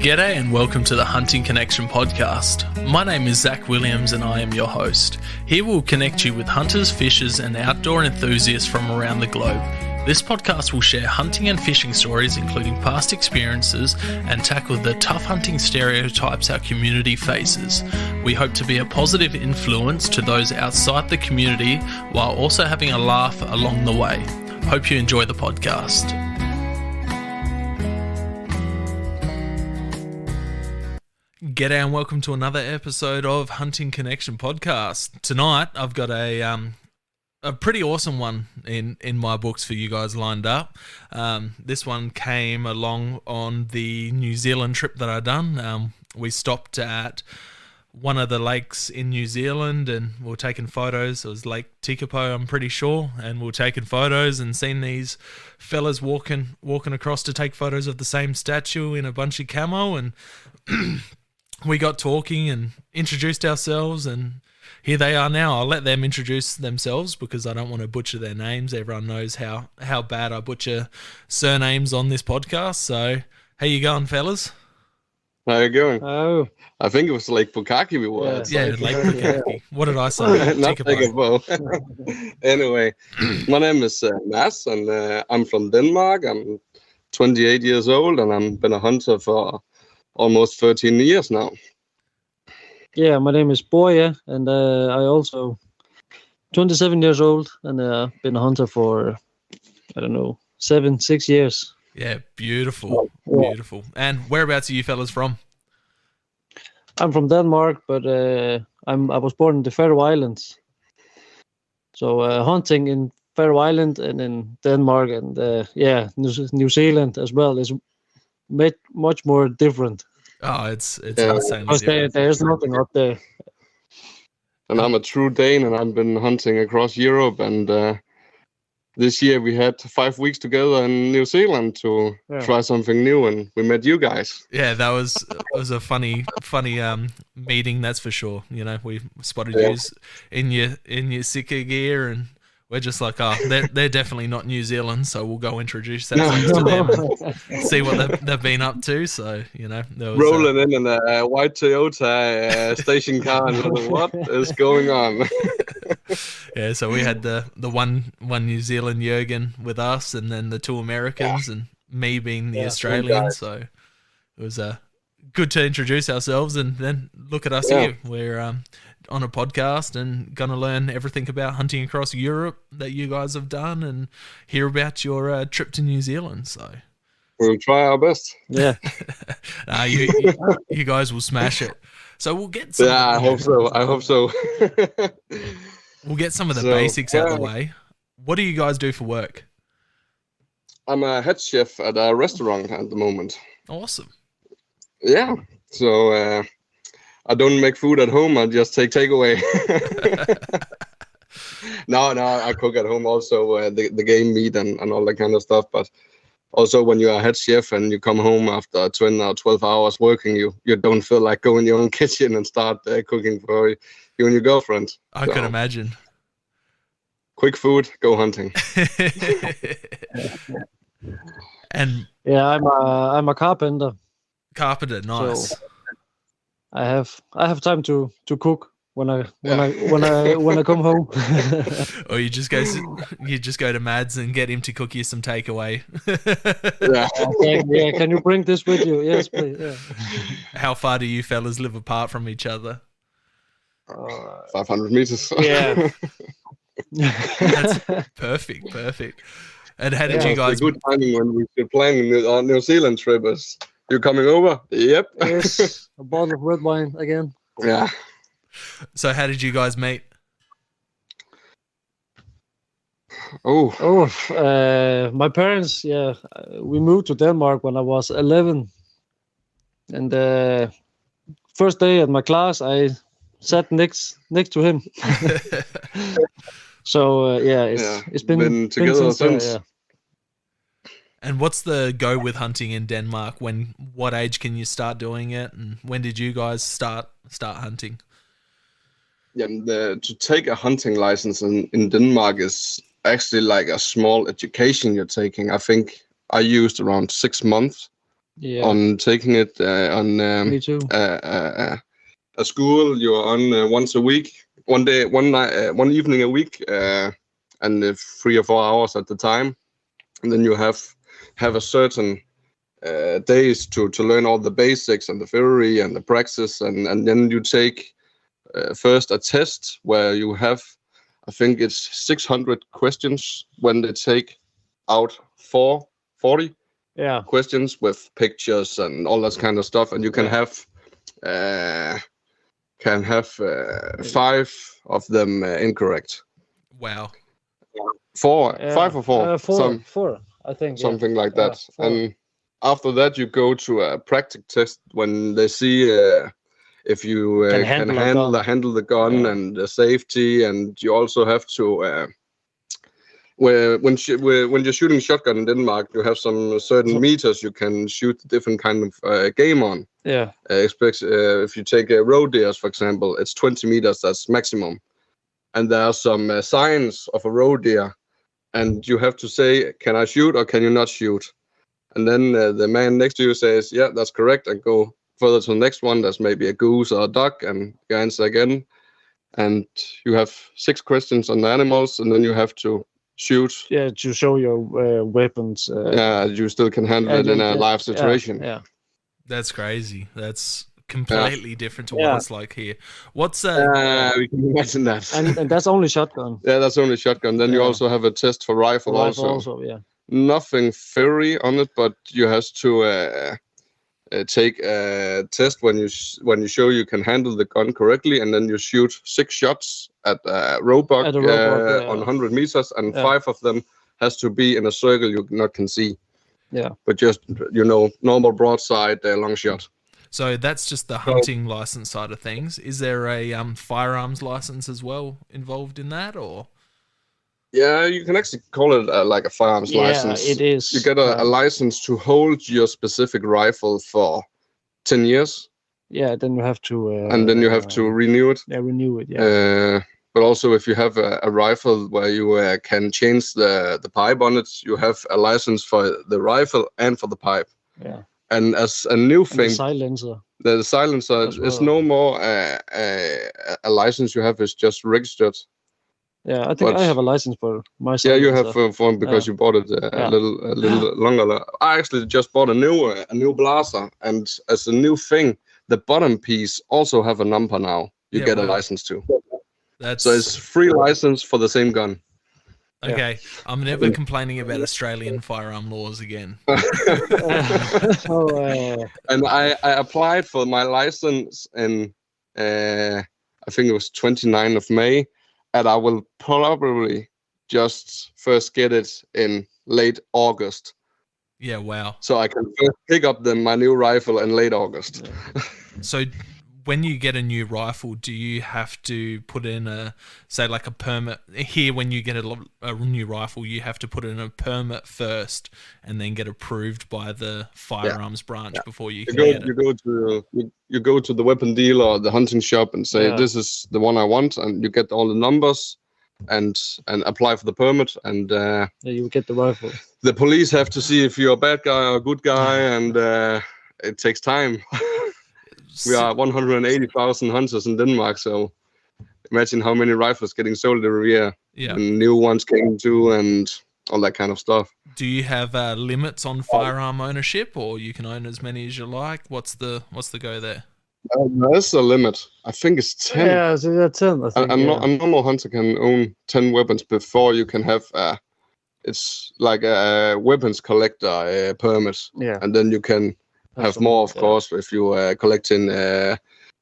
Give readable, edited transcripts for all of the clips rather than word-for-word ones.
G'day and welcome to the Hunting Connection podcast. My name is Zach Williams and I am your host. Here we'll connect you with hunters, fishers and outdoor enthusiasts from around the globe. This podcast will share hunting and fishing stories including past experiences and tackle the tough hunting stereotypes our community faces. We hope to be a positive influence to those outside the community while also having a laugh along the way. Hope you enjoy the podcast. G'day and welcome to another episode of Hunting Connection podcast. Tonight I've got a pretty awesome one in my books for you guys lined up. This one came along on the New Zealand trip that I done. We stopped at one of the lakes in New Zealand and we were taking photos. It was Lake Tekapo, I'm pretty sure, and we were taking photos and seen these fellas walking across to take photos of the same statue in a bunch of camo, and we got talking and introduced ourselves, and here they are now. I'll let them introduce themselves because I don't want to butcher their names. Everyone knows how bad I butcher surnames on this podcast. So, how you going, fellas? How you going? Oh, I think it was Lake Bukaki we were at. Yeah, Lake Bukaki. What did I say? Not Tekapo. Anyway, my name is Mads, and I'm from Denmark. I'm 28 years old, and I've been a hunter for almost 13 years now. yeah, my name is Bogi, and I also 27 years old, and been a hunter for, 6 years. Yeah, beautiful. And whereabouts are you fellas from? I'm from Denmark, but I was born in the Faroe Islands. So hunting in Faroe Island and in Denmark and New Zealand as well is much more different. Oh, it's insanely Because different. there's nothing up there. And I'm a true Dane, and I've been hunting across Europe. And this year we had 5 weeks together in New Zealand to try something new, and we met you guys. Yeah, it was a funny meeting, that's for sure. You know, we spotted you in your Sika gear, and we're just like, oh, they're definitely not New Zealand, so we'll go introduce ourselves to them and see what they've been up to. So, you know, there was, Rolling in a white Toyota station car, and what is going on? yeah, so we had the one New Zealand Jurgen with us, and then the two Americans, and me being the Australian. So it was good to introduce ourselves, and then look at us here. We're on a podcast and gonna learn everything about hunting across Europe that you guys have done, and hear about your trip to New Zealand. So we'll try our best. Yeah. you guys will smash it. So we'll get some. Yeah, I hope so. We'll get some of the basics out of the way. What do you guys do for work? I'm a head chef at a restaurant at the moment. Awesome. Yeah, so I don't make food at home. I just take takeaway. No, I cook at home also, the game meat and all that kind of stuff. But also when you're a head chef and you come home after 10 or 12 hours working, you don't feel like going in your own kitchen and start cooking for you and your girlfriend. I could imagine. Quick food, go hunting. And Yeah, I'm a carpenter. Carpenter, nice. So I have time to cook when I come home. Or you just go to Mads and get him to cook you some takeaway. Yeah. Can you bring this with you? Yes, please. Yeah. How far do you fellas live apart from each other? 500 meters. Yeah. That's perfect. And how did you guys? It's a good timing when we were planning our New Zealand trip. You coming over? Yep. Yes, a bottle of red wine again. Yeah. So how did you guys meet? My parents, we moved to Denmark when I was 11. And first day at my class, I sat next to him. So it's been together since. Yeah. And what's the go with hunting in Denmark? What age can you start doing it, and when did you guys start hunting? Yeah, to take a hunting license in Denmark is actually like a small education you're taking. I think I used around 6 months Yeah. on taking it on Me too. a school. You're on once a week, one day, one night, one evening a week, and 3 or 4 hours at the time. And then you have a certain days to learn all the basics and the theory and the praxis, and then you take first a test where you have, I think it's 600 questions when they take out 40 questions with pictures and all that kind of stuff, and you can have 5 of them incorrect. Wow. 5 or 4, four, I think. Something like that. 4. And after that, you go to a practice test when they see if you can handle the gun and the safety, and you also have to. When you're shooting shotgun in Denmark, you have some certain meters you can shoot different kind of game on. Yeah. If you take roe deers, for example, it's 20 meters. That's maximum. And there are some signs of a roe deer, and you have to say, "Can I shoot or can you not shoot?" And then the man next to you says, "Yeah, that's correct," and go further to the next one. There's maybe a goose or a duck, and you answer again. And you have 6 questions on the animals, and then you have to shoot. Yeah, to show your weapons. You still can handle it in a live situation. Yeah. That's crazy. That's completely different to what it's like here. What's that? We can imagine that. And that's only shotgun. Yeah, that's only shotgun. Then you also have a test for rifle also. Yeah. Nothing theory on it, but you have to take a test when you show you can handle the gun correctly, and then you shoot 6 shots at a roebuck on 100 meters, and 5 of them has to be in a circle you not can see. Yeah. But just normal broadside long shot. So that's just the hunting license side of things. Is there a firearms license as well involved in that, or? Yeah, you can actually call it like a firearms license. Yeah, it is. You get a license to hold your specific rifle for 10 years. Yeah, then you have to... and then you have to renew it. Yeah, renew it, yeah. But also if you have a rifle where you can change the pipe on it, you have a license for the rifle and for the pipe. Yeah. And as a new thing... The silencer is no more a license you have, is just registered. Yeah, I think I have a license for my silencer. Yeah, you have one because you bought it a little longer. I actually just bought a new blaster, and as a new thing, the bottom piece also have a number now. You get a license to. So it's free license for the same gun. Okay, I'm never complaining about Australian firearm laws again. And I applied for my license in, I think it was 29th of May, and I will probably just first get it in late August. Yeah, wow. So I can first pick up my new rifle in late August. Yeah. So when you get a new rifle, do you have to put in a permit? Here, when you get a new rifle, you have to put in a permit first and then get approved by the firearms branch before you can get it. You go to the weapon dealer or the hunting shop and say, this is the one I want, and you get all the numbers and apply for the permit, and you get the rifle. The police have to see if you're a bad guy or a good guy, and it takes time. We are 180,000 hunters in Denmark, so imagine how many rifles getting sold every year. Yeah. And new ones came too, and all that kind of stuff. Do you have limits on firearm ownership, or you can own as many as you like? What's the go there? There's a limit. I think it's 10. Yeah, so that's 10. I think, a normal hunter can own 10 weapons before you can have it's like a weapons collector permit. Yeah. And then you can have more, of course, if you are collecting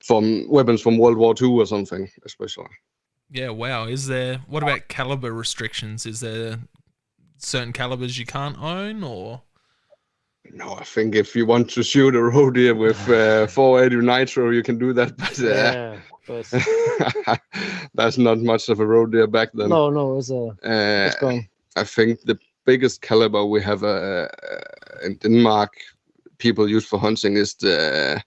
from weapons from World War II or something, especially. Yeah, wow. What about caliber restrictions? Is there certain calibers you can't own, or? No, I think if you want to shoot a roe deer with 480 nitro, you can do that. But that's not much of a roe deer back then. No, it's gone. I think the biggest caliber we have in Denmark people use for hunting is the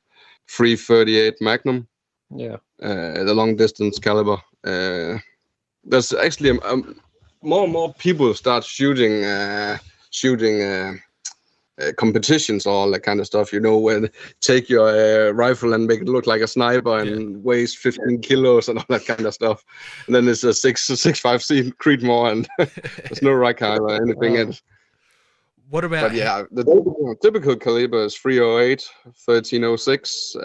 338 Magnum. Yeah. The long distance caliber. There's actually more and more people start shooting competitions or all that kind of stuff, where take your rifle and make it look like a sniper and weighs 15 kilos and all that kind of stuff. And then it's a 6.5C Creedmoor and there's no Rikard or anything in it. What about? But yeah, the typical caliber is 308, 1306,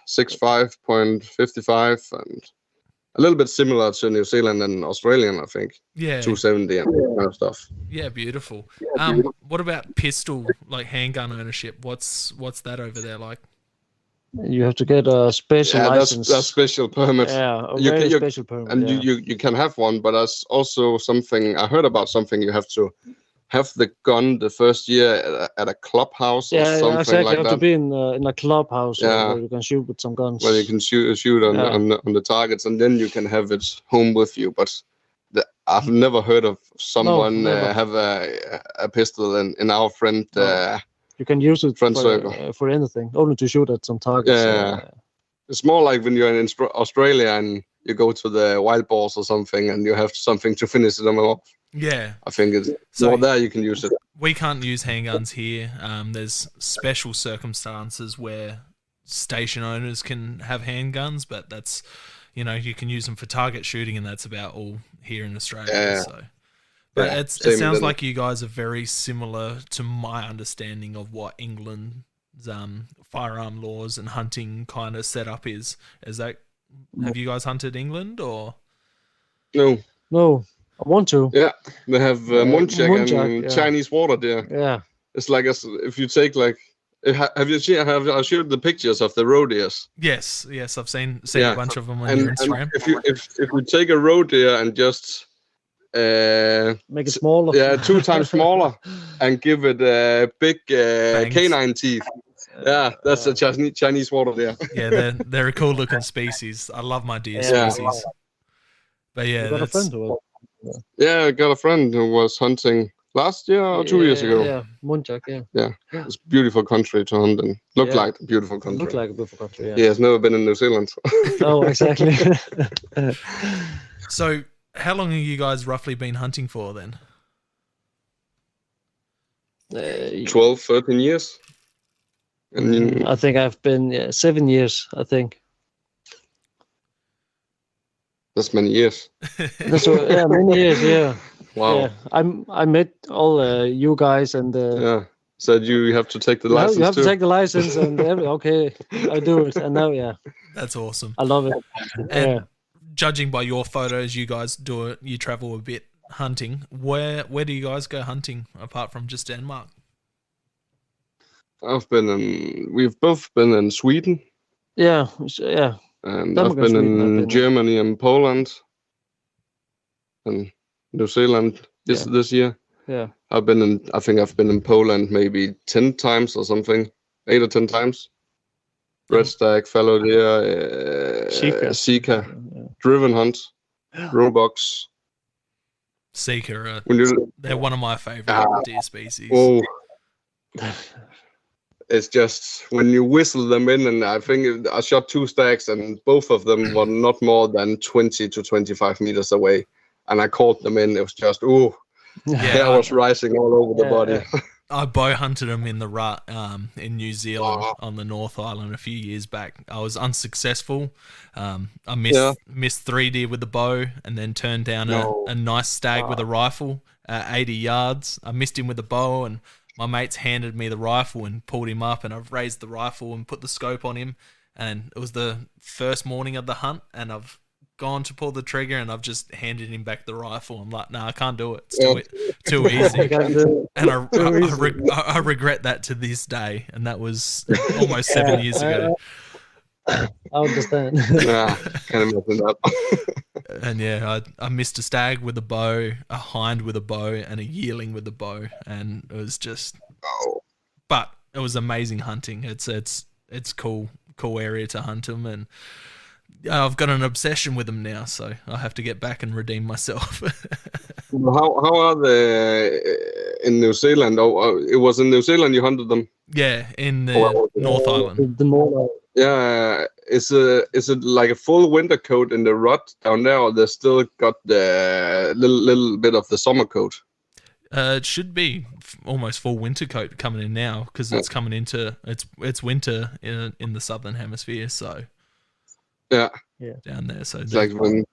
65.55, and a little bit similar to New Zealand and Australian, I think. Yeah. 270 and that kind of stuff. Yeah, beautiful. What about pistol, like handgun ownership? What's that over there like? You have to get a special license. That's special permit. Yeah, a special permit. And you can have one, but that's also something I heard about. Something you have to have the gun the first year at a clubhouse or something exactly. like that. You have to be in a clubhouse where you can shoot with some guns. Where you can shoot on the targets, and then you can have it home with you. But I've never heard of someone have a pistol in our friend. You can use it circle. For anything, only to shoot at some targets. Yeah. It's more like when you're in Australia and you go to the wild boars or something, and you have something to finish them off. Yeah, I think it's more there you can use it. We can't use handguns here. There's special circumstances where station owners can have handguns, but that's, you can use them for target shooting, and that's about all here in Australia. Yeah. So, but it sounds like you guys are very similar to my understanding of what England's firearm laws and hunting kind of setup is. Is that? Have you guys hunted England or? No. I want to. Yeah, they have Munchak and Chinese water there. Yeah, it's like if you take like. Have you seen? I showed the pictures of the roe deers. Yes, I've seen a bunch of them on your Instagram. And if you take a roe deer and just make it smaller, 2 times smaller, and give it big canine teeth. Yeah, that's a Chinese water deer. Yeah, they're a cool looking species. I love my deer species. But yeah, got a friend who. Yeah, I got a friend who was hunting last year or 2 years ago. Yeah, Munchak, Yeah, it's a beautiful country to hunt in. Look like a beautiful country. Look like a beautiful country, He has never been in New Zealand. Oh, exactly. So, how long have you guys roughly been hunting for then? 12, 13 years. And I think I've been 7 years, I think. That's many years. That's many years. Yeah. Wow. Yeah. I met all you guys and. Said you have to take the license. You have to take the license and okay, I do it, and now That's awesome. I love it. And judging by your photos, you guys do it. You travel a bit hunting. Where do you guys go hunting apart from just Denmark? We've both been in Sweden. Yeah. And I've been in Germany and Poland and New Zealand this year. Yeah. I think I've been in Poland maybe 10 times or something, 8 or 10 times. Red stag, fallow deer, Sika, driven hunt, roebucks. Sika, they're one of my favorite deer species. Oh. It's just when you whistle them in, and I think I shot 2 stags, and both of them were not more than 20 to 25 meters away, and I caught them in. It was just hair was rising all over the body. I bow hunted them in the rut in New Zealand on the North Island a few years back. I was unsuccessful. I missed 3 deer with the bow, and then turned down a nice stag with a rifle at 80 yards. I missed him with the bow, and my mates handed me the rifle and pulled him up, and I've raised the rifle and put the scope on him. And it was the first morning of the hunt, and I've gone to pull the trigger, and I've just handed him back the rifle. I'm like, I can't do it. It's too easy. And I regret that to this day. And that was almost 7 years ago. I understand. Kind of messing up. And I missed a stag with a bow, a hind with a bow, and a yearling with a bow, and it was just. But it was amazing hunting. It's cool area to hunt them, and I've got an obsession with them now, so I have to get back and redeem myself. How are they in New Zealand? It was in New Zealand you hunted them. Yeah, in the North Island. Yeah, is it like a full winter coat in the rut down there, or they still got the little bit of the summer coat? It should be almost full winter coat coming in now because it's coming into it's winter in the southern hemisphere, so Yeah. down there. So It's like when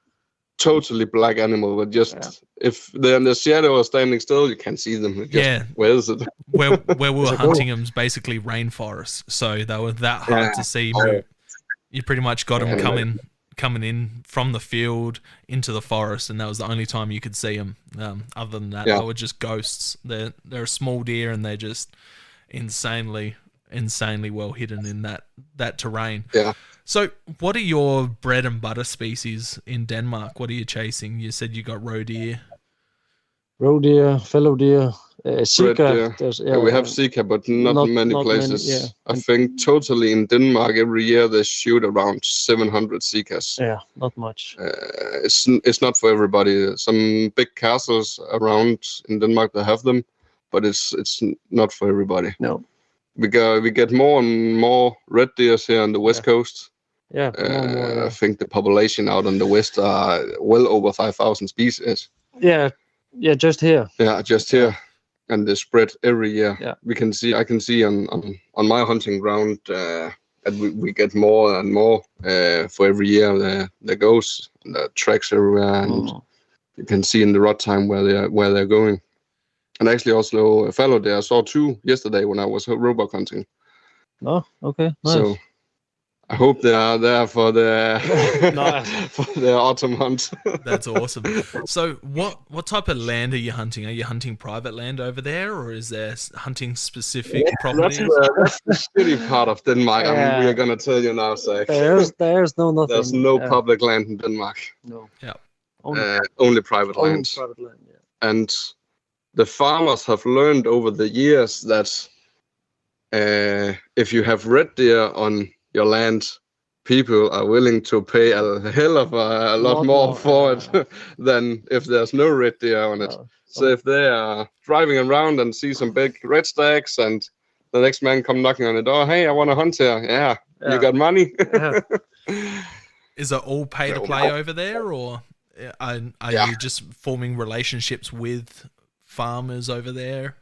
totally black animal, but just if they're in the shadow or standing still, you can't see them. Where is it? where we were hunting them is basically rainforest, so they were that hard to see. You pretty much got them coming in from the field into the forest, and that was the only time you could see them. Other than that, they were just ghosts. They're a small deer, and they're just insanely well hidden in that terrain. Yeah. So, what are your bread and butter species in Denmark? What are you chasing? You said you got roe deer, fallow deer, sika. We have sika, but not many places. I think totally in Denmark every year they shoot around 700 sikas. Yeah, not much. It's not for everybody. Some big castles around in Denmark that have them, but it's not for everybody. No. We get more and more red deers here on the west coast. Yeah, I think the population out on the west are well over 5,000 species. Yeah, just here. Yeah, just here, and they spread every year. Yeah. I can see on my hunting ground that we get more and more for every year. There goes the tracks everywhere, and you can see in the rut time where they're going. And actually, also a fallow deer. I saw 2 yesterday when I was roebuck hunting. Oh, okay, nice. So I hope they are there for the for the autumn hunt. That's awesome. So, what type of land are you hunting? Are you hunting private land over there, or is there hunting specific properties? That's the shitty part of Denmark. We're gonna tell you now, Zach. There's nothing. There's no public land in Denmark. No. Yeah. Only private land. Private land. Yeah. And the farmers have learned over the years that if you have red deer on your land, people are willing to pay a hell of a lot more for it than if there's no red deer on it. So if they are driving around and see some big red stacks and the next man come knocking on the door, hey, I want to hunt here. Yeah. You got money? Is it all pay to play over there, or are you just forming relationships with farmers over there?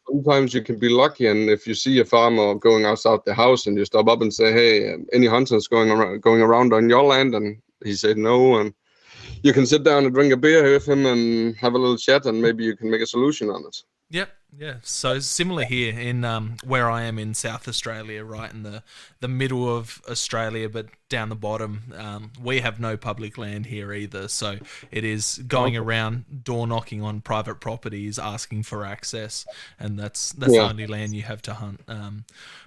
Sometimes you can be lucky, and if you see a farmer going outside the house and you stop up and say, hey, any hunters going around on your land, and he said no, and you can sit down and drink a beer with him and have a little chat, and maybe you can make a solution on it. Yep. Yeah. So similar here in where I am in South Australia, right in the middle of Australia, but down the bottom, we have no public land here either. So it is going around door knocking on private properties, asking for access, and that's the only land you have to hunt.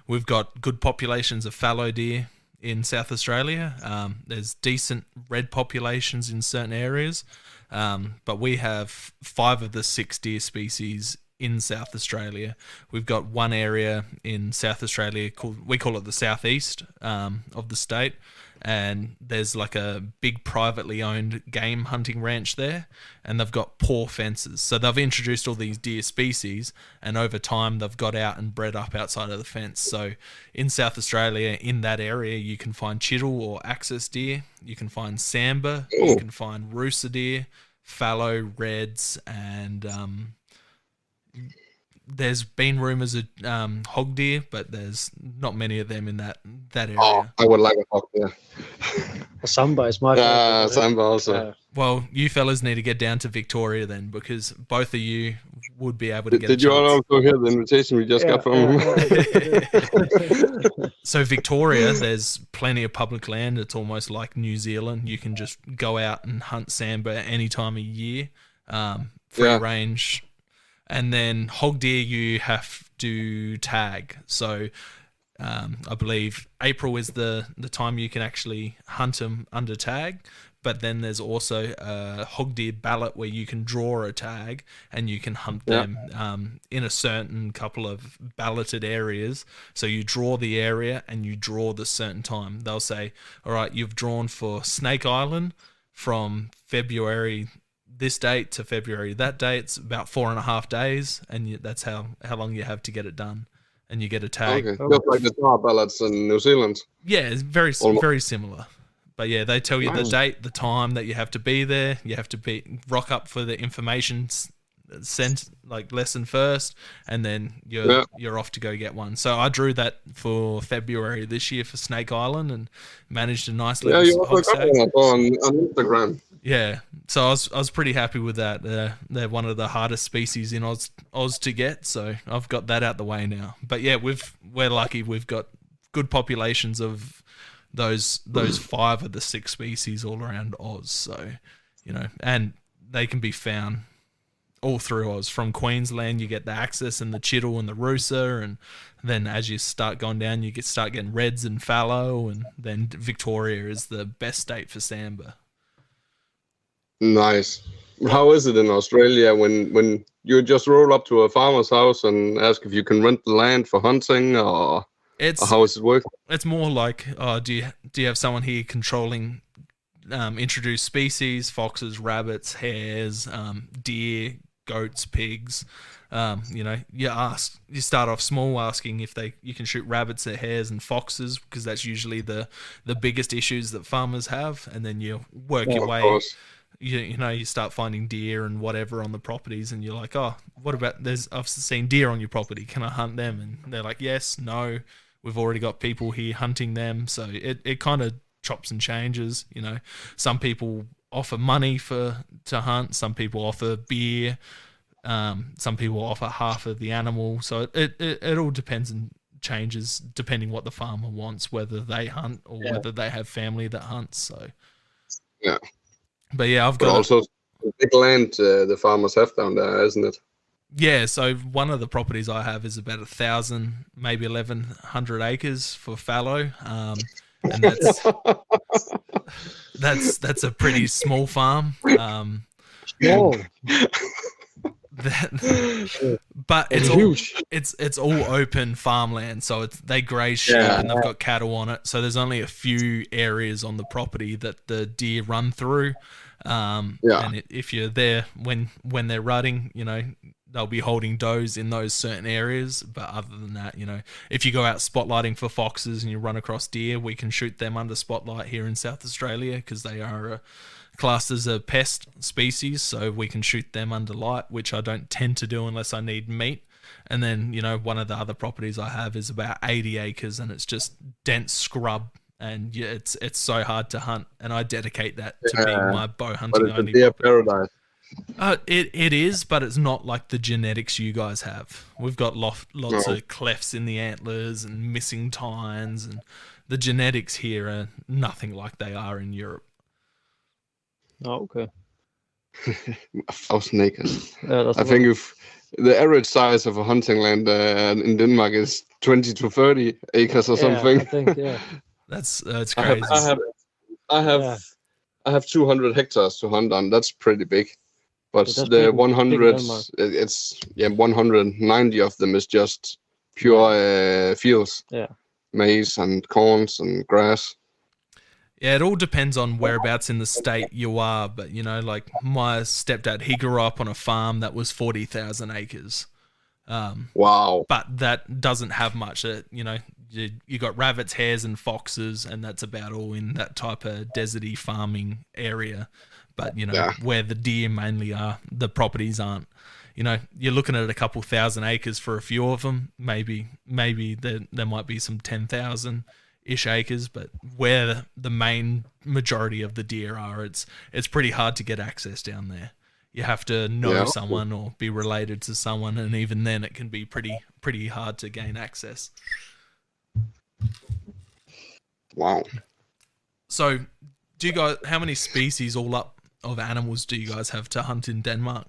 We've got good populations of fallow deer in South Australia. There's decent red populations in certain areas, but we have 5 of the 6 deer species in South Australia. We've got one area in South Australia we call it the southeast of the state, and there's like a big privately owned game hunting ranch there, and they've got poor fences. So they've introduced all these deer species, and over time they've got out and bred up outside of the fence. So in South Australia, in that area, you can find chital or axis deer, you can find sambar, you can find rooster deer, fallow, reds, and there's been rumours of hog deer, but there's not many of them in that area. Oh, I would like a hog deer. A sambar is my favorite. Yeah, sambar also. Well, you fellas need to get down to Victoria then, because both of you would be able to get Did you all also hear the invitation we just got from him? So Victoria, there's plenty of public land. It's almost like New Zealand. You can just go out and hunt sambar any time of year, free range. And then hog deer, you have to tag. So I believe April is the time you can actually hunt them under tag. But then there's also a hog deer ballot where you can draw a tag and you can hunt them in a certain couple of balloted areas. So you draw the area and you draw the certain time. They'll say, all right, you've drawn for Snake Island from February this date to February that date. It's about 4.5 days, and that's how long you have to get it done, and you get a tag. Okay. Just like the tar ballots in New Zealand. Yeah, it's very similar. But yeah, they tell you the date, the time that you have to be there. You have to rock up for the information sent like lesson first, and then you're off to go get one. So I drew that for February this year for Snake Island and managed a nice little you also got stag. one on Instagram. Yeah, so I was pretty happy with that. They're one of the hardest species in Oz to get, so I've got that out the way now. But yeah, we're lucky. We've got good populations of those 5 of the 6 species all around Oz. So, and they can be found all through Oz. From Queensland, you get the Axis and the Chital and the Roosa, and then as you start going down, you start getting reds and fallow, and then Victoria is the best state for sambar. Nice. How is it in Australia when you just roll up to a farmer's house and ask if you can rent the land for hunting, or how is it working? It's more like, do you have someone here controlling introduced species, foxes, rabbits, hares, deer, goats, pigs? You start off small, asking if you can shoot rabbits, hares, and foxes, because that's usually the biggest issues that farmers have, and then you work your way. Course. You start finding deer and whatever on the properties, and you're like, oh, what about I've seen deer on your property, can I hunt them? And they're like, yes, no, we've already got people here hunting them. So it kind of chops and changes. Some people offer money to hunt, some people offer beer, some people offer half of the animal. So it all depends and changes depending what the farmer wants, whether they hunt or whether they have family that hunts. So yeah. But yeah, I've got also big land the farmers have down there, isn't it? Yeah, so one of the properties I have is about 1,000, maybe 1,100 acres for fallow, and that's a pretty small farm. But it's huge. It's all open farmland, so they graze sheep and they've got cattle on it. So there's only a few areas on the property that the deer run through. And if you're there when they're rutting, they'll be holding does in those certain areas. But other than that, if you go out spotlighting for foxes and you run across deer, we can shoot them under spotlight here in South Australia because they are classed as a pest species, so we can shoot them under light, which I don't tend to do unless I need meat. And then, one of the other properties I have is about 80 acres, and it's just dense scrub, and it's so hard to hunt, and I dedicate that to being my bow hunting. But it's a deer paradise. It is, but it's not like the genetics you guys have. We've got lots of clefts in the antlers and missing tines, and the genetics here are nothing like they are in Europe. Oh, okay. 1,000 acres. I think if the average size of a hunting land in Denmark is 20 to 30 acres or something. I think, that's crazy. I have 200 hectares to hunt on. That's pretty big. But the 100, it's 190 of them is just pure fields. Yeah. Maize and corns and grass. Yeah, it all depends on whereabouts in the state you are. But, like my stepdad, he grew up on a farm that was 40,000 acres. Wow. But that doesn't have much. You got rabbits, hares, and foxes, and that's about all in that type of deserty farming area. But, where the deer mainly are, the properties aren't. You're looking at a couple thousand acres for a few of them. Maybe there might be some 10,000-ish acres, but where the main majority of the deer are, it's pretty hard to get access down there. You have to know someone or be related to someone, and even then it can be pretty hard to gain access. Wow. So, how many species all up of animals do you guys have to hunt in Denmark?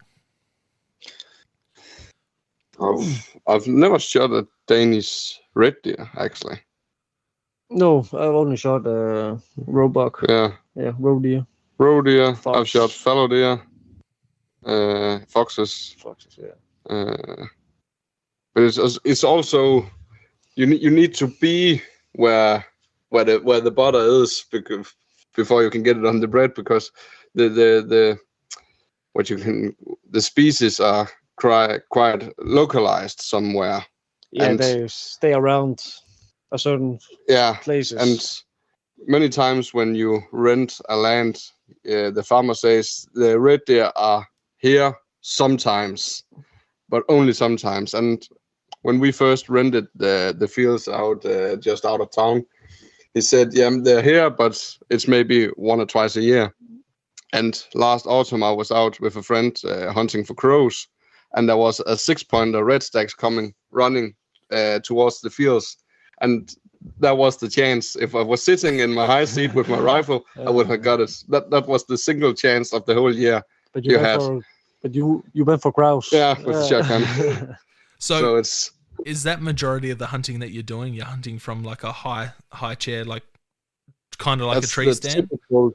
I've never shot a Danish red deer, actually. No, I've only shot roebuck. Yeah, roe deer. Roe deer. Fox. I've shot fallow deer. Foxes. But it's also you need to be where the butter is before you can get it on the bread, because the species are quite localized somewhere. Yeah, and they stay around a certain places. And many times when you rent a land, the farmer says the red deer are here, sometimes, but only sometimes. And when we first rented the fields out just out of town, he said, yeah, they're here, but it's maybe 1 or twice a year. And last autumn, I was out with a friend hunting for crows, and there was a 6-pointer red stacks running towards the fields. And that was the chance. If I was sitting in my high seat with my rifle, I would have got it. That was the single chance of the whole year. But you went for grouse. Yeah, with the shotgun. So it's, is that majority of the hunting that you're doing? You're hunting from like a high chair, like kind of like a tree stand? Typical,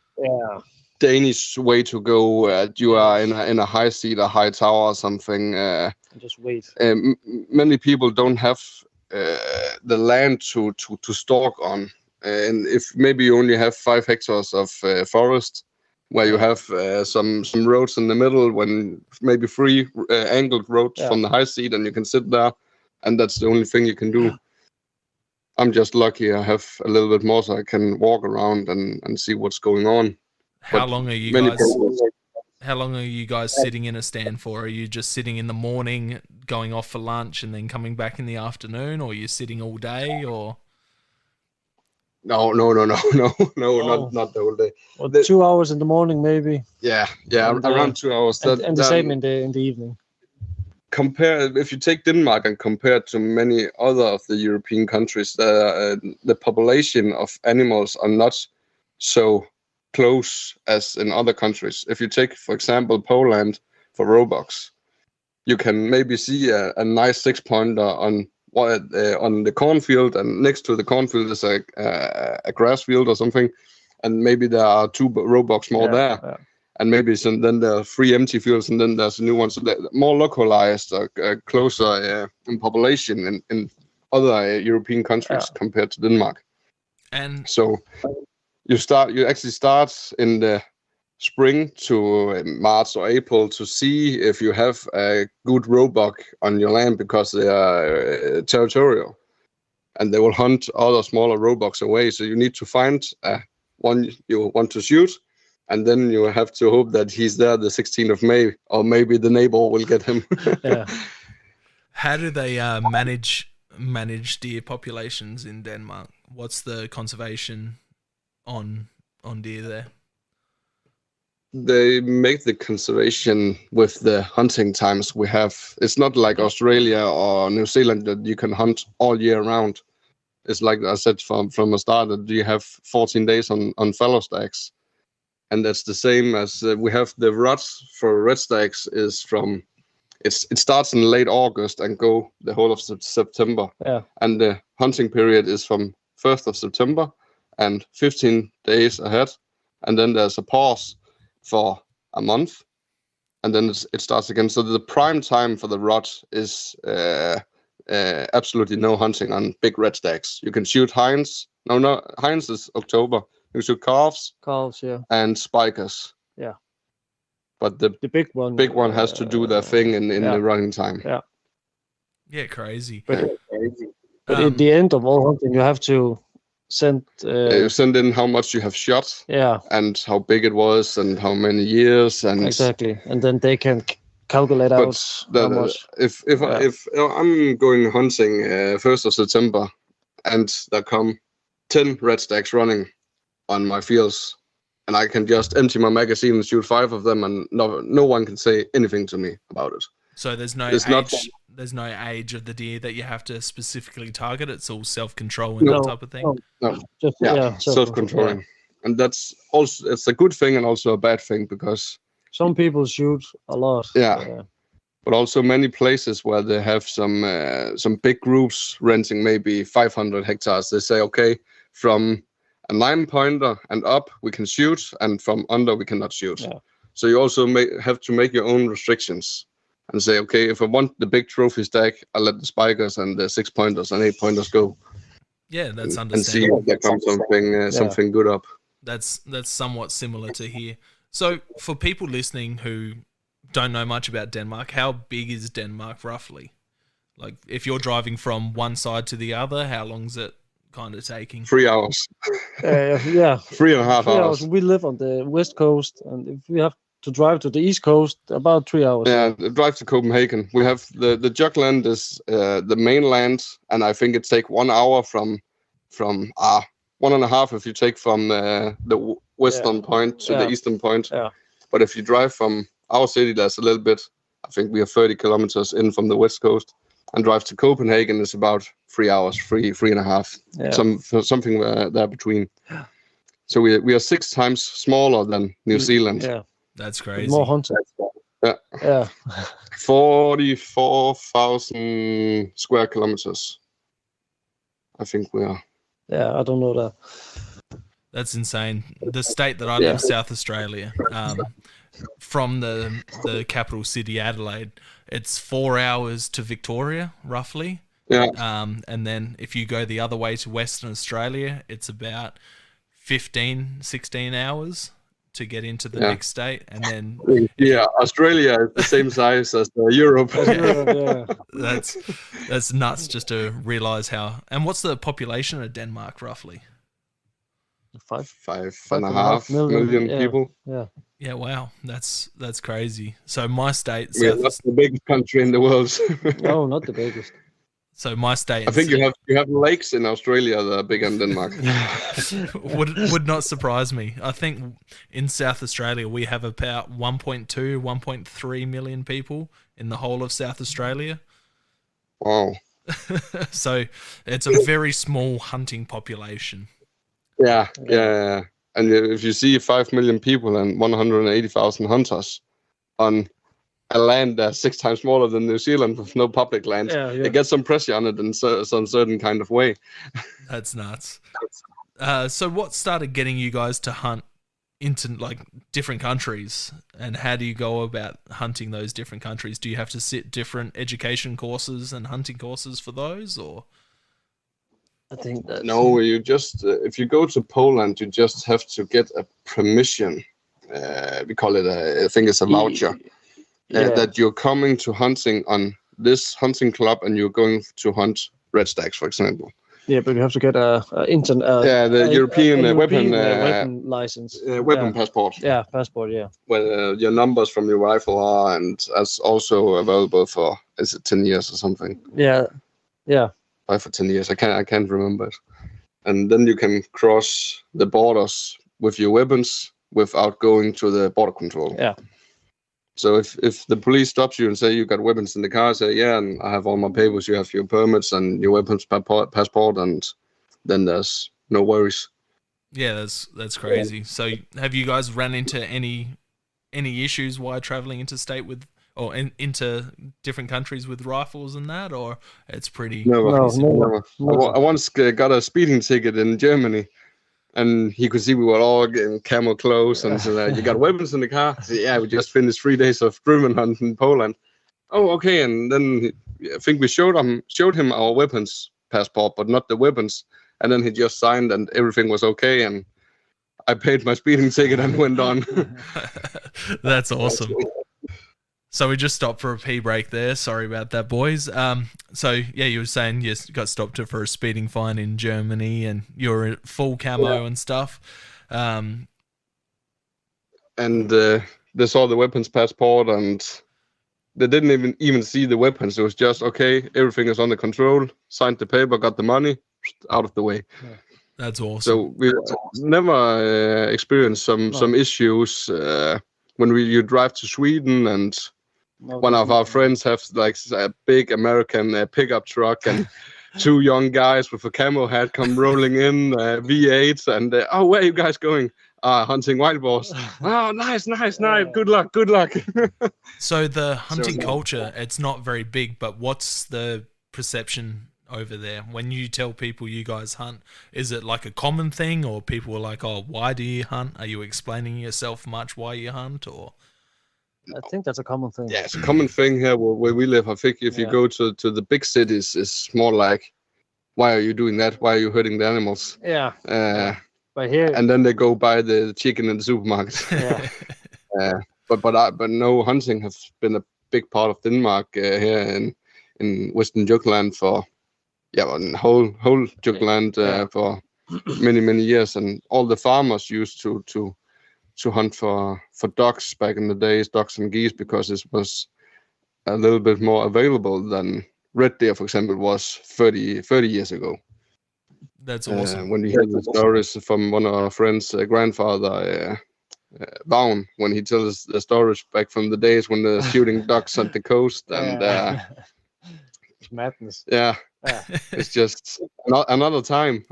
Danish way to go. You are in a high seat, a high tower or something. Just wait. Many people don't have the land to stalk on. And if maybe you only have 5 hectares of forest, where you have some roads in the middle, when maybe 3 angled roads from the high seat, and you can sit there, and that's the only thing you can do. I'm just lucky I have a little bit more, so I can walk around and see what's going on. How long are you guys sitting in a stand for? Are you just sitting in the morning, going off for lunch, and then coming back in the afternoon, or are you sitting all day, or? No, not the whole day. Well, 2 hours in the morning, maybe. Yeah, around 2 hours. And the same in the evening. If you take Denmark and compare it to many other of the European countries, the population of animals are not so close as in other countries. If you take, for example, Poland for roebucks, you can maybe see a nice 6-pointer on the cornfield, and next to the cornfield is a grass field or something, and maybe there are 2 roebucks more there. Yeah. And maybe then there are 3 empty fields, and then there's a new one. So they're more localized, closer in population in other European countries compared to Denmark. And so you actually start in the spring to March or April to see if you have a good roebuck on your land, because they are territorial, and they will hunt other smaller roebucks away. So you need to find one you want to shoot. And then you have to hope that he's there the 16th of May, or maybe the neighbor will get him. How do they manage deer populations in Denmark? What's the conservation on deer there? They make the conservation with the hunting times we have. It's not like Australia or New Zealand that you can hunt all year round. It's like I said from the start, that you have 14 days on fallow stacks. And that's the same as we have the ruts for red stacks is from, it starts in late August and go the whole of September. Yeah. And the hunting period is from 1st of September and 15 days ahead. And then there's a pause for a month, and then it starts again. So the prime time for the rut is absolutely no hunting on big red stacks. You can shoot hinds. No, hinds is October. You shoot calves, and spikers. Yeah. But the big one has to do their thing in the running time. Yeah. Yeah, crazy. But at the end of all hunting, you have to send. You send in how much you have shot. Yeah. And how big it was, and how many years, and exactly. And then they can calculate out how much. If I'm going hunting 1st of September, and there come 10 red stacks running on my fields, and I can just empty my magazine and shoot 5 of them, and no one can say anything to me about it. So there's no age of the deer that you have to specifically target. It's all self-control and that type of thing. No. Self-controlling. Yeah. And that's also, it's a good thing and also a bad thing, because some people shoot a lot. Yeah. But also many places where they have some big groups renting maybe 500 hectares. They say, okay, from a 9-pointer and up we can shoot, and from under we cannot shoot. Yeah. So you also have to make your own restrictions and say, okay, if I want the big trophy stack, I'll let the spikers and the 6-pointers and 8-pointers go. Yeah, that's understandable. And see if there comes something good up. That's somewhat similar to here. So for people listening who don't know much about Denmark, how big is Denmark roughly? Like if you're driving from one side to the other, how long's it kind of taking? 3 hours. Yeah. 3.5 hours. We live on the west coast, and if we have to drive to the east coast, about 3 hours. Yeah, the drive to Copenhagen. We have the Jutland is the mainland, and I think it take 1 hour from 1.5 if you take from the western point to the eastern point. Yeah. But if you drive from our city, that's a little bit. I think we are 30 kilometers in from the west coast, and drive to Copenhagen is about 3 hours, 3.5. Yeah. Something there between. So we are 6 times smaller than New Zealand. Yeah. That's crazy. More hunting. Yeah. 44,000 square kilometers. I think we are. Yeah, I don't know that. That's insane. The state that I live, South Australia, from the capital city, Adelaide, it's 4 hours to Victoria, roughly. Yeah. And then if you go the other way to Western Australia, it's about 15, 16 hours to get into the next state. And then Australia is the same size as Europe. That's nuts just to realize how. And what's the population of Denmark roughly? 5.5 million people. Yeah, wow, that's crazy. So my state, we're not the biggest country in the world. No, not the biggest. So my state, I think you have lakes in Australia that are bigger than Denmark. would not surprise me. I think in South Australia we have about 1.2, 1.3 million people in the whole of South Australia. Wow. So it's a very small hunting population. Yeah. And if you see 5 million people and 180,000 hunters on a land that's 6 times smaller than New Zealand with no public land, it gets some pressure on it in some certain kind of way. That's nuts. So what started getting you guys to hunt into like different countries, and how do you go about hunting those different countries? Do you have to sit different education courses and hunting courses for those, or? I think that no, you just if you go to Poland, you just have to get a permission. We call it I think it's a voucher. That you're coming to hunting on this hunting club and you're going to hunt red stags, for example. Yeah, but you have to get the European weapon license. Weapon passport. Yeah, passport, yeah. Where your numbers from your rifle are, and that's also available for, is it 10 years or something? Yeah. 5 for 10 years. I can't remember it. And then you can cross the borders with your weapons without going to the border control. Yeah. So if the police stops you and say you got weapons in the car, say, yeah, and I have all my papers, you have your permits and your weapons passport, and then there's no worries. Yeah, that's crazy. Yeah. So have you guys run into any issues while traveling interstate with, or into different countries with rifles and that, or it's pretty... Never. I once got a speeding ticket in Germany. And he could see we were all getting camo clothes and said, you got weapons in the car? I said, yeah, we just finished 3 days of driven hunt in Poland. Oh, okay. And then I think we showed him our weapons passport, but not the weapons. And then he just signed and everything was okay. And I paid my speeding ticket and went on. That's awesome. So we just stopped for a pee break there. Sorry about that, boys. So yeah, you were saying you got stopped for a speeding fine in Germany, and you were in full camo and stuff. And they saw the weapons passport, and they didn't even see the weapons. It was just okay. Everything is under control. Signed the paper, got the money, out of the way. Yeah. That's awesome. So we never experienced some issues when you drive to Sweden and. One of our friends has like a big American pickup truck, and 2 young guys with a camo hat come rolling in, V8s, and where are you guys going? Hunting wild boars. Oh, nice. Good luck. So the hunting culture, it's not very big, but what's the perception over there when you tell people you guys hunt? Is it like a common thing, or people are like, oh, why do you hunt? Are you explaining yourself much why you hunt, or? I think that's a common thing. Yeah, it's a common thing here where we live. I think if you go to the big cities, it's more like, why are you doing that? Why are you hurting the animals? Yeah. But here, and then they go buy the chicken in the supermarket. Yeah. But no, hunting has been a big part of Denmark here in Western Jutland for whole Jutland for many years, and all the farmers used to to hunt for ducks back in the days, ducks and geese, because it was a little bit more available than red deer, for example, was 30 years ago. That's awesome. When we hear the stories from one of our friends' grandfather, Vaughn, when he tells the stories back from the days when they're shooting ducks at the coast, and it's madness. Yeah, it's just another time.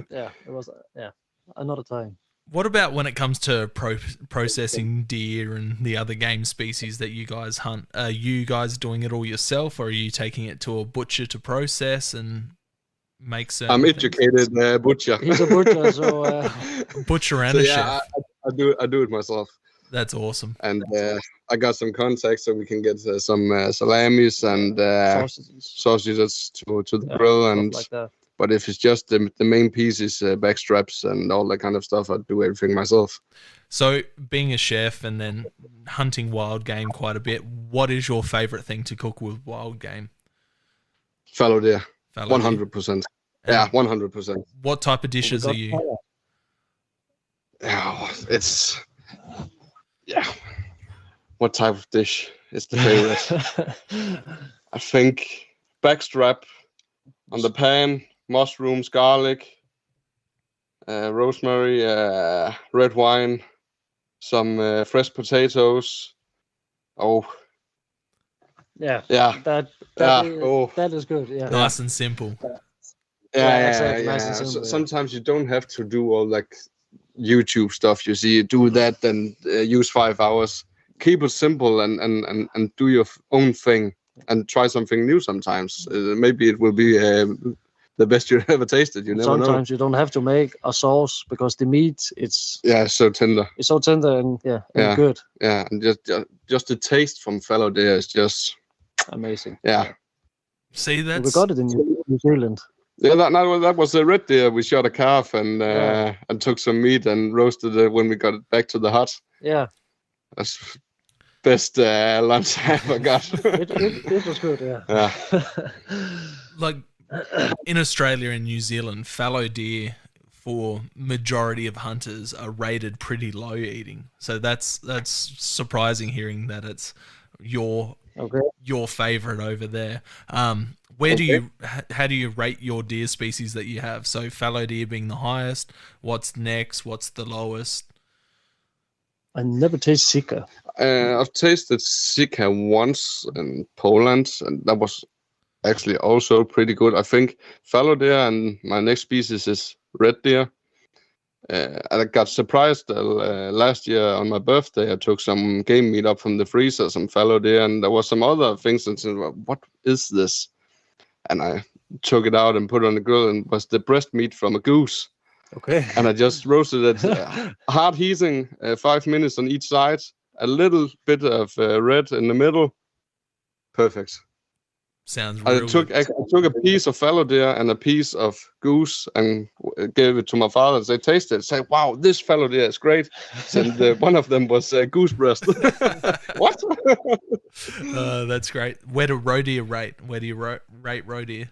Yeah, it was another time. What about when it comes to processing deer and the other game species that you guys hunt? Are you guys doing it all yourself, or are you taking it to a butcher to process and make certain I'm things? educated butcher. He's a butcher, so butcher and a chef. I do it myself. That's awesome. And I got some contacts so we can get some salamis and sausages to the grill, and like that. But if it's just the main pieces, backstraps and all that kind of stuff, I do everything myself. So being a chef and then hunting wild game quite a bit, what is your favorite thing to cook with wild game? Fallow deer. 100%. Yeah, 100%. What type of dishes are you? It's what type of dish is the favorite? I think backstrap on the pan, mushrooms, garlic, rosemary, red wine, some fresh potatoes. That is good. Yeah, nice and simple. Yeah. Sometimes you don't have to do all like YouTube stuff. You see, do that, then use 5 hours. Keep it simple and do your own thing and try something new. Sometimes maybe it will be the best you've ever tasted. You never know. Sometimes you don't have to make a sauce because the meat it's so tender. It's so tender and good. Yeah, and just the taste from fallow deer is just amazing. Yeah. See, we got it in New Zealand. Yeah, that was a red deer. We shot a calf and took some meat and roasted it when we got it back to the hut. Yeah. That's best lunch I ever got. it was good, yeah. Like in Australia and New Zealand, fallow deer for majority of hunters are rated pretty low eating. So that's surprising hearing that it's your favorite over there. How do you rate your deer species that you have? So fallow deer being the highest, what's next, what's the lowest? I never taste Sika. I've tasted Sika once in Poland, and that was actually also pretty good. I think fallow deer and my next species is red deer. And I got surprised last year on my birthday. I took some game meat up from the freezer, some fallow deer, and there was some other things. And said, what is this? And I took it out and put it on the grill, and it was the breast meat from a goose. Okay. And I just roasted it, hard heating, 5 minutes on each side, a little bit of red in the middle. Perfect. Sounds I took a piece of fallow deer and a piece of goose and gave it to my father and said, taste it. Say, wow, this fallow deer is great. And one of them was goose breast. What? That's great. Where do roe deer rate? Where do you rate roe deer?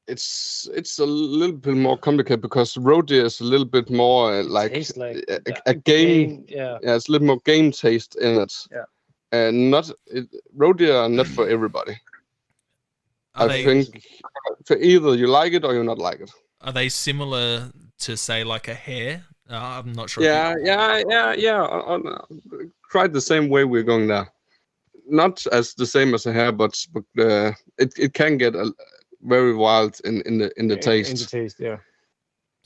It's a little bit more complicated because roe deer is a little bit more like a game. Yeah, it's a little more game taste in it. Yeah. And roe deer are not for everybody. I think for either you like it or you not like it. Are they similar to say like a hare? I'm not sure. Yeah. Quite the same way we're going there. Not as the same as a hare, but it can get very wild in the taste. In the taste, yeah.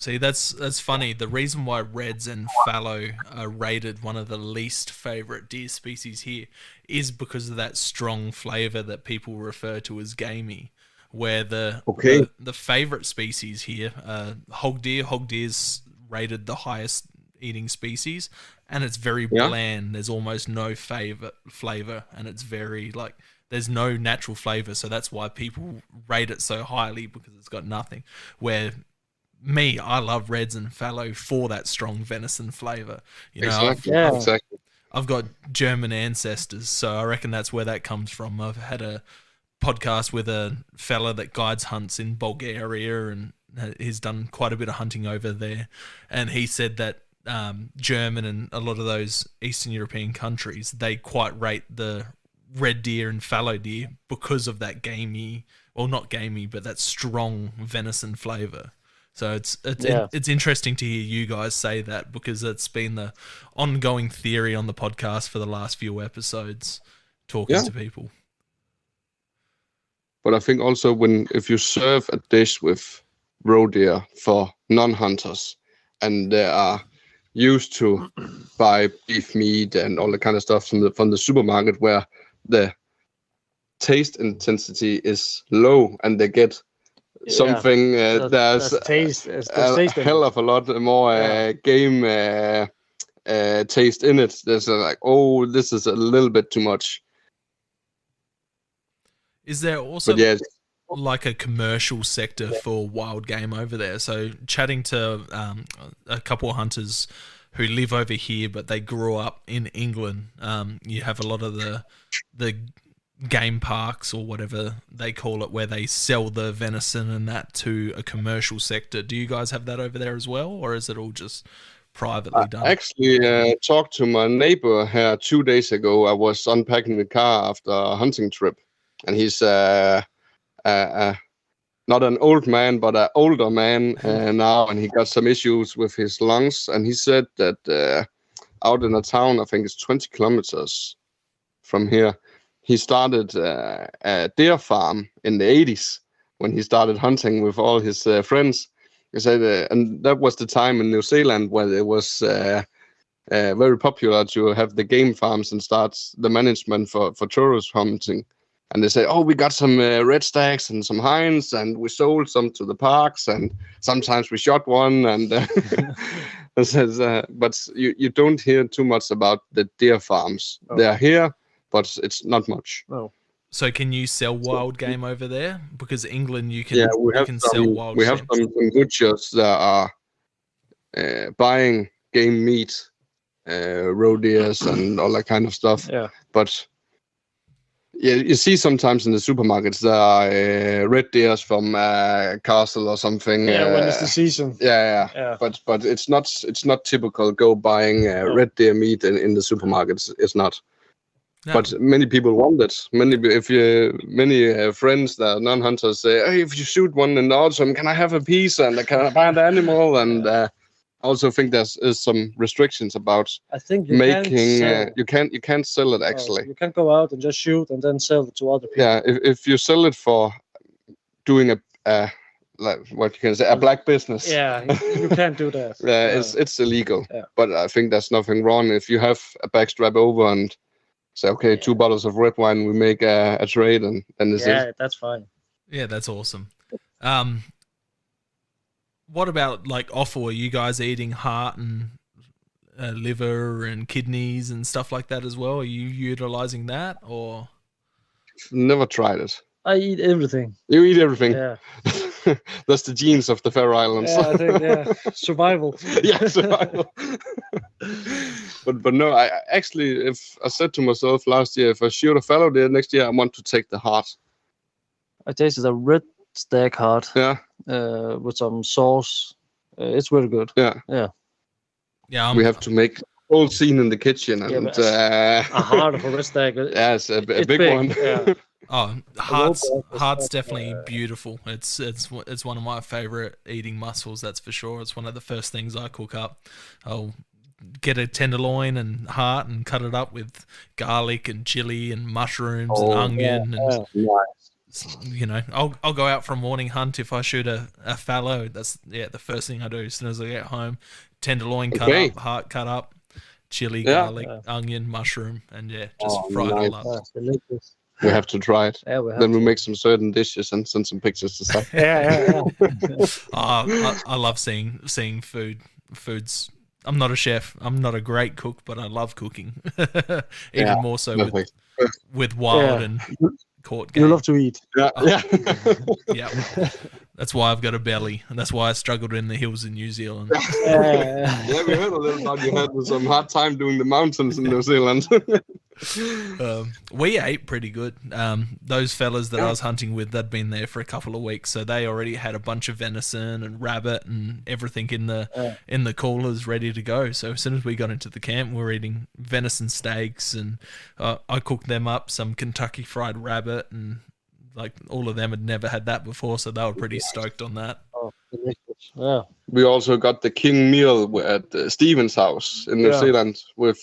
See, that's funny. The reason why reds and fallow are rated one of the least favorite deer species here is because of that strong flavor that people refer to as gamey. Where the favorite species here, hog deer. Hog deer's rated the highest eating species, and it's very bland. There's almost no flavor, and it's very there's no natural flavor. So that's why people rate it so highly, because it's got nothing. Where I love reds and fallow for that strong venison flavor. Exactly. I've got German ancestors, so I reckon that's where that comes from. I've had a podcast with a fella that guides hunts in Bulgaria, and he's done quite a bit of hunting over there. And he said that German and a lot of those Eastern European countries, they quite rate the red deer and fallow deer because of that gamey, well, not gamey, but that strong venison flavor. So it's interesting to hear you guys say that, because it's been the ongoing theory on the podcast for the last few episodes, talking to people. But I think also if you serve a dish with roe deer for non-hunters, and they are used to buy beef meat and all that kind of stuff from the supermarket, where the taste intensity is low, and they get something there's a hell of a lot more game taste in it. There's like, oh, this is a little bit too much. Is there also like a commercial sector for wild game over there? So chatting to a couple of hunters who live over here, but they grew up in England. You have a lot of the game parks or whatever they call it, where they sell the venison and that to a commercial sector. Do you guys have that over there as well, or is it all just privately done? I actually talked to my neighbor here 2 days ago. I was unpacking the car after a hunting trip, and he's not an old man, but an older man now, and he got some issues with his lungs. And he said that out in a town, I think it's 20 kilometers from here, he started a deer farm in the 80s when he started hunting with all his friends. He said, and that was the time in New Zealand where it was very popular to have the game farms and start the management for tourist hunting. And they say, oh, we got some red stags and some hinds, and we sold some to the parks, and sometimes we shot one. And but you don't hear too much about the deer farms. Oh. They're here, but it's not much. Oh. So can you sell wild game over there? Because England, you can sell wild game. We have some butchers that are buying game meat, roe deers and all that kind of stuff. Yeah. But yeah, you see sometimes in the supermarkets there are red deers from Castle or something. Yeah, when it's the season. Yeah. But it's not typical go buying red deer meat in the supermarkets. It's not. No. But many people want it. Many friends that are non-hunters say, hey, if you shoot one in the autumn, can I have a piece and can I buy the animal? And I also think there's some restrictions about you can't sell it actually. You can't go out and just shoot and then sell it to other people. Yeah, if you sell it for doing a like what you can say, a black business. Yeah, you can't do that. It's illegal. Yeah. But I think there's nothing wrong if you have a backstrap over and say, okay, 2 bottles of red wine, we make a trade, and this is. Yeah, that's fine. Yeah, that's awesome. What about like offal? Are you guys eating heart and liver and kidneys and stuff like that as well? Are you utilizing that, or? Never tried it. I eat everything. You eat everything? Yeah. That's the genes of the Faroe Islands. Yeah, I think, survival. Yeah, survival. But no, I actually, if I said to myself last year, if I shoot a fallow deer next year, I want to take the heart. I tasted a red stag heart. Yeah. With some sauce. It's very good. Yeah. We have to make a whole scene in the kitchen, and a heart of a red stag. Yeah, it's a big one. Yeah. Oh, heart's definitely beautiful. It's one of my favorite eating muscles, that's for sure. It's one of the first things I cook up. I'll get a tenderloin and heart and cut it up with garlic and chili and mushrooms and onion and you know, I'll go out for a morning hunt if I shoot a fallow. That's the first thing I do as soon as I get home. Tenderloin cut up, heart cut up, chili, garlic, onion, mushroom, and just fry it all up. We have to try it. Yeah, then we'll make some certain dishes and send some pictures to stuff. Yeah. I love seeing foods. I'm not a chef. I'm not a great cook, but I love cooking. Even more so with wild and caught game. You love to eat. Yeah. That's why I've got a belly, and that's why I struggled in the hills in New Zealand. Yeah, we heard a little about you had some hard time doing the mountains in New Zealand. We ate pretty good. Those fellas that I was hunting with, they'd been there for a couple of weeks, so they already had a bunch of venison and rabbit and everything in the coolers ready to go. So as soon as we got into the camp, we were eating venison steaks, and I cooked them up some Kentucky fried rabbit, and like all of them had never had that before, so they were pretty stoked on that. Oh, delicious. Yeah. We also got the king meal at Stephen's house in New Zealand. With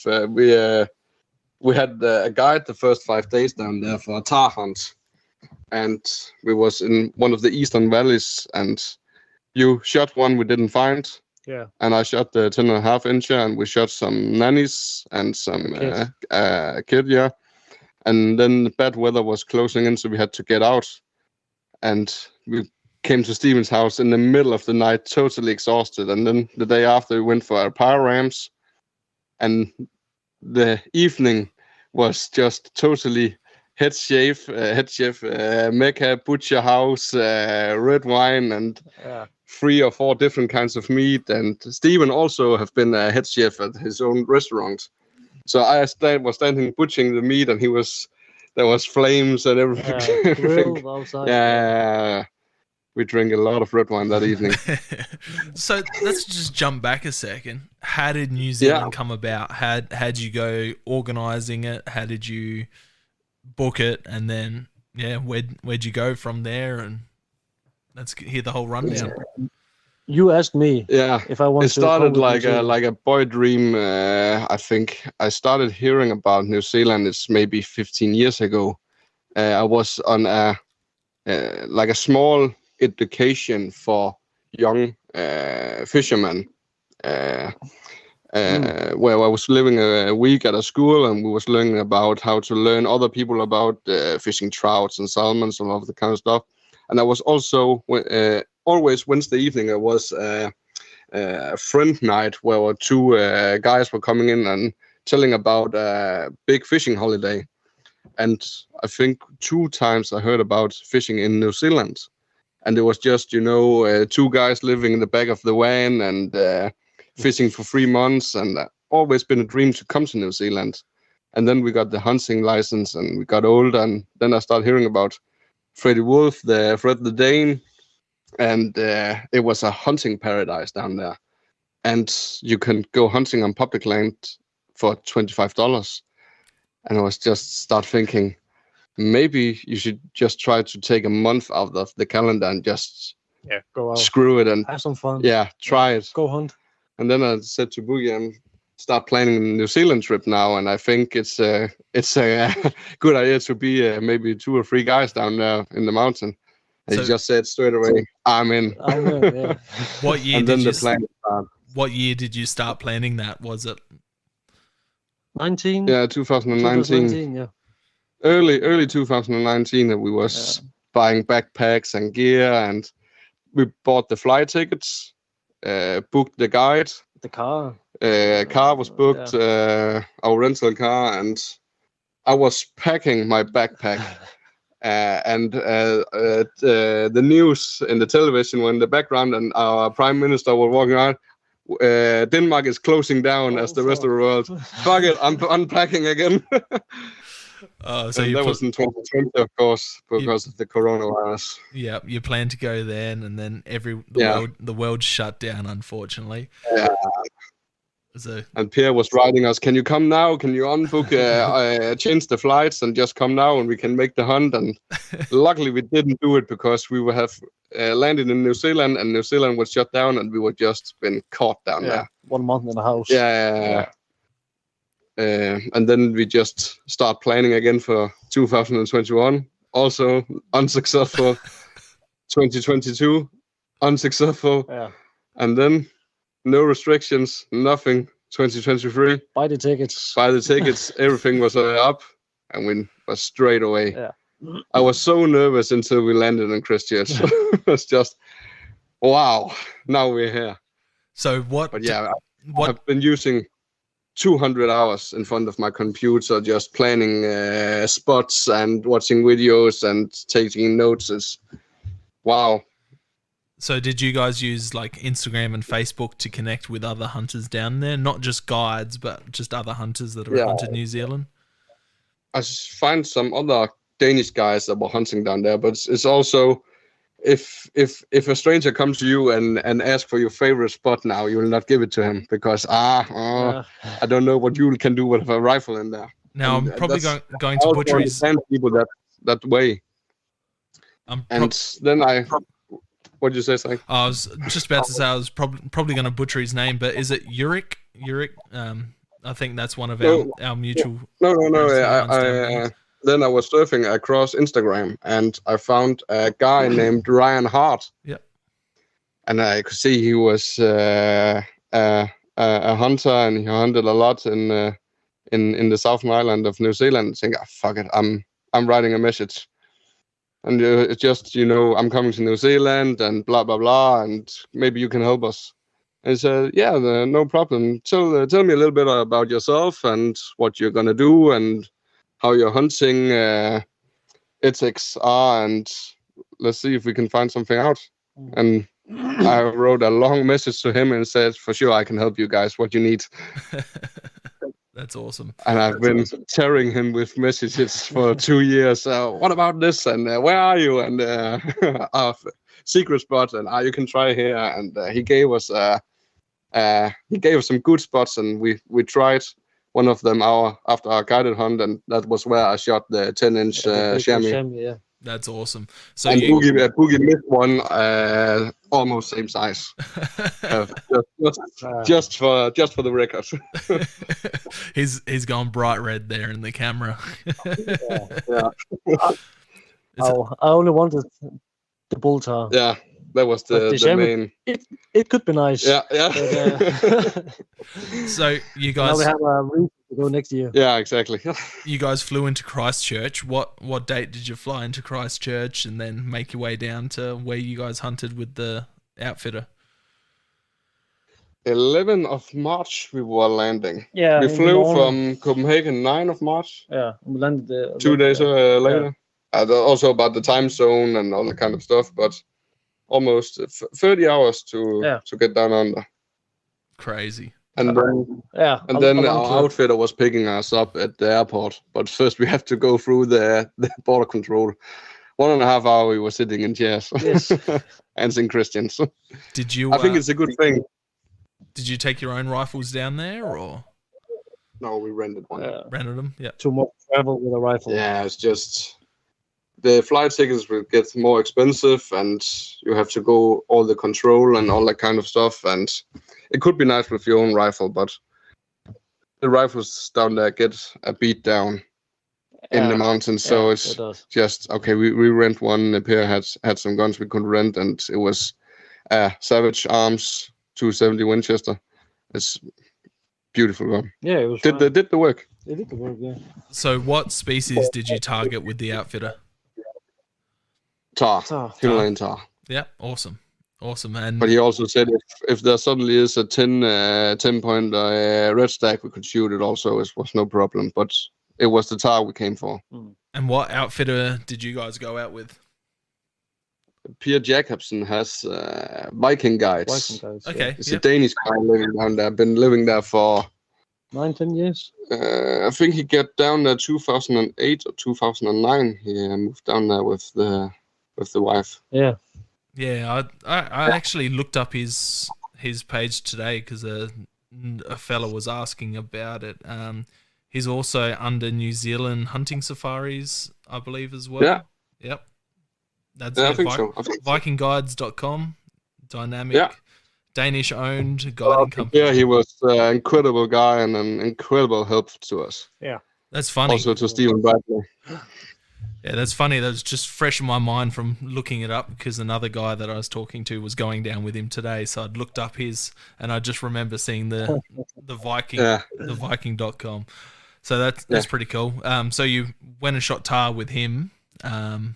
we had a guide the first 5 days down there for a tar hunt, and we was in one of the eastern valleys. And you shot one we didn't find. Yeah. And I shot the 10.5 incher, and we shot some nannies and some kid. Yeah. And then the bad weather was closing in, so we had to get out. And we came to Stephen's house in the middle of the night, totally exhausted. And then the day after, we went for our firearms. And the evening was just totally head chef, Mecca, butcher house, red wine, and 3 or 4 different kinds of meat. And Stephen also have been a head chef at his own restaurant. So I was standing butchering the meat, and there was flames and everything. Grilled outside. Yeah. We drank a lot of red wine that evening. So let's just jump back a second. How did New Zealand come about? How'd you go organising it? How did you book it? And then, where'd you go from there? And let's hear the whole rundown. You asked me if I wanted to. It started like a boy dream. I think I started hearing about New Zealand. It's maybe 15 years ago. I was on a small education for young fishermen, where I was living a week at a school, and we was learning about how to learn other people about fishing trouts and salmons and all of the kind of stuff. And I was also always Wednesday evening. It was a friend night where 2 guys were coming in and telling about a big fishing holiday. And I think 2 times I heard about fishing in New Zealand. And it was just, 2 guys living in the back of the van and fishing for 3 months. And always been a dream to come to New Zealand. And then we got the hunting license, and we got older. And then I started hearing about Freddie Wolf, Fred the Dane. And it was a hunting paradise down there. And you can go hunting on public land for $25. And I was just start thinking, maybe you should just try to take a month out of the calendar and just go out, screw it and have some fun. Yeah, try it. Go hunt. And then I said to Bogi, I'm start planning a New Zealand trip now, and I think it's a good idea to be maybe 2 or 3 guys down there in the mountain. And he just said straight away, I'm in. Yeah. What year and did then you the plan started. What year did you start planning that? Was it 19? Yeah, 2019. Yeah. Early 2019, and we was buying backpacks and gear, and we bought the flight tickets, booked the guide. The car. Car was booked, our rental car, and I was packing my backpack. And the news in the television were in the background, and our prime minister was walking around. Denmark is closing down as the rest of the world. Fuck it, I'm unpacking again. So that was in 2020, of course, because of the coronavirus. Yeah, you planned to go then, and then the world shut down, unfortunately. Yeah. And Pierre was writing us, can you come now? Can you unbook, change the flights and just come now and we can make the hunt? And luckily we didn't do it because we would have landed in New Zealand and New Zealand was shut down and we would just been caught down there. 1 month in the house. Yeah. And then we just start planning again for 2021. Also unsuccessful. 2022, unsuccessful. Yeah. And then no restrictions, nothing. 2023. Buy the tickets. Everything was up, and we was straight away. Yeah. I was so nervous until we landed in Christchurch. It was just, wow, now we're here. So what? But yeah, I've been using 200 hours in front of my computer, just planning spots and watching videos and taking notes. Wow. So did you guys use like Instagram and Facebook to connect with other hunters down there? Not just guides, but just other hunters that have hunted New Zealand? find some other Danish guys that were hunting down there, but it's also if a stranger comes to you and asks for your favorite spot now, you will not give it to him because I don't know what you can do with a rifle in there. Now And I'm probably going to I also butcheries. understand people that way. Then what did you say, Frank? I was just about to say I was probably going to butcher his name, but is it Uric? I think that's one of our mutual. No. Then I was surfing across Instagram and I found a guy named Ryan Hart. Yep. And I could see he was a hunter and he hunted a lot in the Southern Island of New Zealand. I think, fuck it, I'm writing a message. And it's just, I'm coming to New Zealand and blah, blah, blah, and maybe you can help us. And he said, yeah, no problem. Tell me a little bit about yourself and what you're going to do and how your hunting ethics are, and let's see if we can find something out. And I wrote a long message to him and said, for sure, I can help you guys, what you need. That's awesome. And I've been tearing him with messages for 2 years. What about this? And where are you? And our secret spot. And you can try here. And he gave us some good spots. And we tried one of them after our guided hunt. And that was where I shot the 10-inch chamois. Yeah. That's awesome. So and Bogi missed one almost same size. Just for the record. he's gone bright red there in the camera. Yeah. I only wanted the bull tar. Yeah, that was the main. It could be nice. Yeah. But, so you guys. Now we have a reason to go next year. Yeah, exactly. You guys flew into Christchurch. What date did you fly into Christchurch and then make your way down to where you guys hunted with the outfitter? 11th of March we were landing. Yeah. We flew from Copenhagen 9th of March. Yeah, we landed 2 days later. Yeah. Also about the time zone and all that kind of stuff, but almost 30 hours to get down under. Crazy. And then our outfitter was picking us up at the airport. But first we have to go through the border control. 1.5 hours we were sitting in chairs. Yes. And St. Christians. Did you? I think it's a good thing. Did you take your own rifles down there, or? No, we rented one. Rented them, yeah. Too much travel with a rifle. Yeah, it's just the flight tickets will get more expensive, and you have to go all the control and all that kind of stuff. And it could be nice with your own rifle, but the rifles down there get a beat down in the mountains. So it's just okay. We rent one. The pair had some guns we could rent, and it was Savage Arms 270 Winchester. It's beautiful gun. Yeah, it was. Did the work. It did the work. Yeah. So, what species did you target with the outfitter? Tar. Himalayan tar. Yeah, awesome. But he also said if there suddenly is a 10-point red stack, we could shoot it also. It was no problem. But it was the tar we came for. And what outfitter did you guys go out with? Pierre Jacobsen has Viking Guides. Okay. It's a Danish guy living down there. Been living there for 9-10 years. I think he got down there 2008 or 2009. He moved down there with the wife. Yeah. Yeah, I actually looked up his page today because a fella was asking about it. He's also under New Zealand hunting safaris, I believe, as well. Yeah. Yep. That's I think so. VikingGuides.com. Dynamic, Danish owned guiding company. Yeah, he was an incredible guy and an incredible help to us. Yeah. That's funny. Also to Stephen Bradley. Yeah, that's funny. That was just fresh in my mind from looking it up because another guy that I was talking to was going down with him today. So I'd looked up his, and I just remember seeing the Viking, the Viking.com. So that's pretty cool. So you went and shot tar with him, and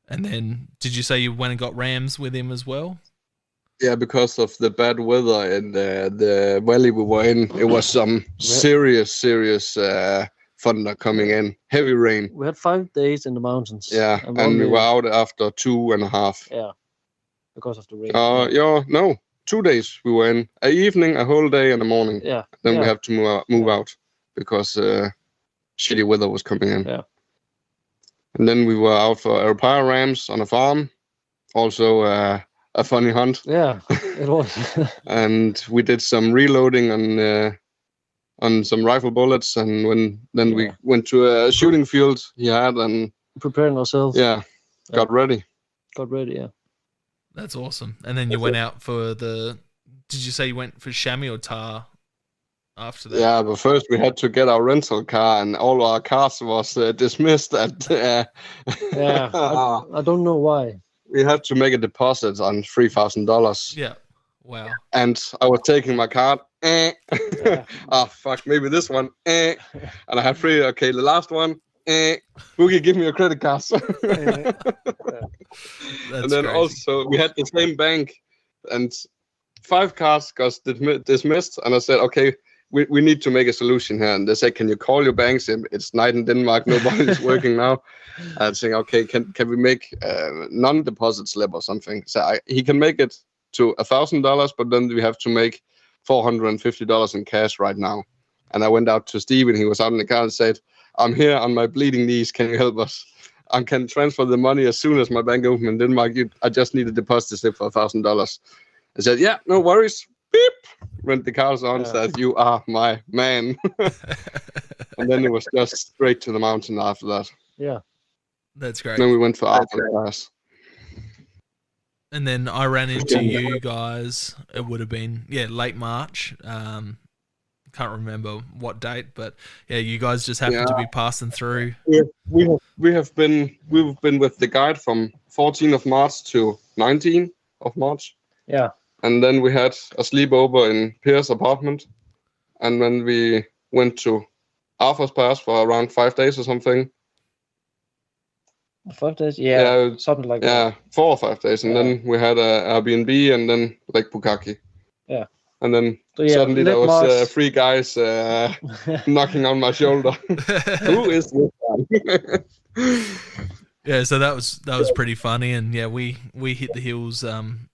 then did you say you went and got rams with him as well? Yeah, because of the bad weather in the valley we were in, it was some serious thunder coming in, heavy rain. We had 5 days in the mountains. Yeah, and we were out after 2.5. Yeah, because of the rain. No, 2 days we were in. An evening, a whole day, and a morning. Yeah. Then we have to move out because shitty weather was coming in. Yeah. And then we were out for firearms on a farm. Also a funny hunt. Yeah, it was. And we did some reloading on some rifle bullets, and we went to a shooting field he had and preparing ourselves. Got ready. Yeah. That's awesome. And then you went out for the. Did you say you went for chamois or tar after that? Yeah, but first we had to get our rental car, and all our cars was dismissed at. I don't know why. We had to make a deposit on $3,000. Yeah. Wow. And I was taking my card. Oh fuck, maybe this one. And I had three. Okay, the last one. Bogi, give me your credit card. And then crazy. Also we had the same bank, and 5 cars got dismissed. And I said, okay, we need to make a solution here. And they said, can you call your banks? It's night in Denmark. Nobody's working now. And saying, okay, can we make non-deposit slip or something? So he can make it to $1,000, but then we have to make $450 in cash right now. And I went out to Steve, and he was out in the car and said, I'm here on my bleeding knees. Can you help us? I can transfer the money as soon as my bank opens in Denmark. I just need a deposit slip for $1,000. I said, yeah, no worries. Beep. Went the cars on, said, you are my man. And then it was just straight to the mountain after that. Yeah. That's great. Then we went for Alpha Pass. And then I ran into you guys. It would have been late March. Can't remember what date, but you guys just happened to be passing through. We've been with the guide from 14th of March to 19th of March. Yeah. And then we had a sleepover in Pierre's apartment, and then we went to Arthur's Pass for around 5 days or something. 5 days, yeah, something like that. Yeah, 4 or 5 days, and then we had a Airbnb, and then Lake Pukaki. Yeah. And then suddenly there was 3 guys knocking on my shoulder. Who is this guy? Yeah, so that was pretty funny, and we hit the hills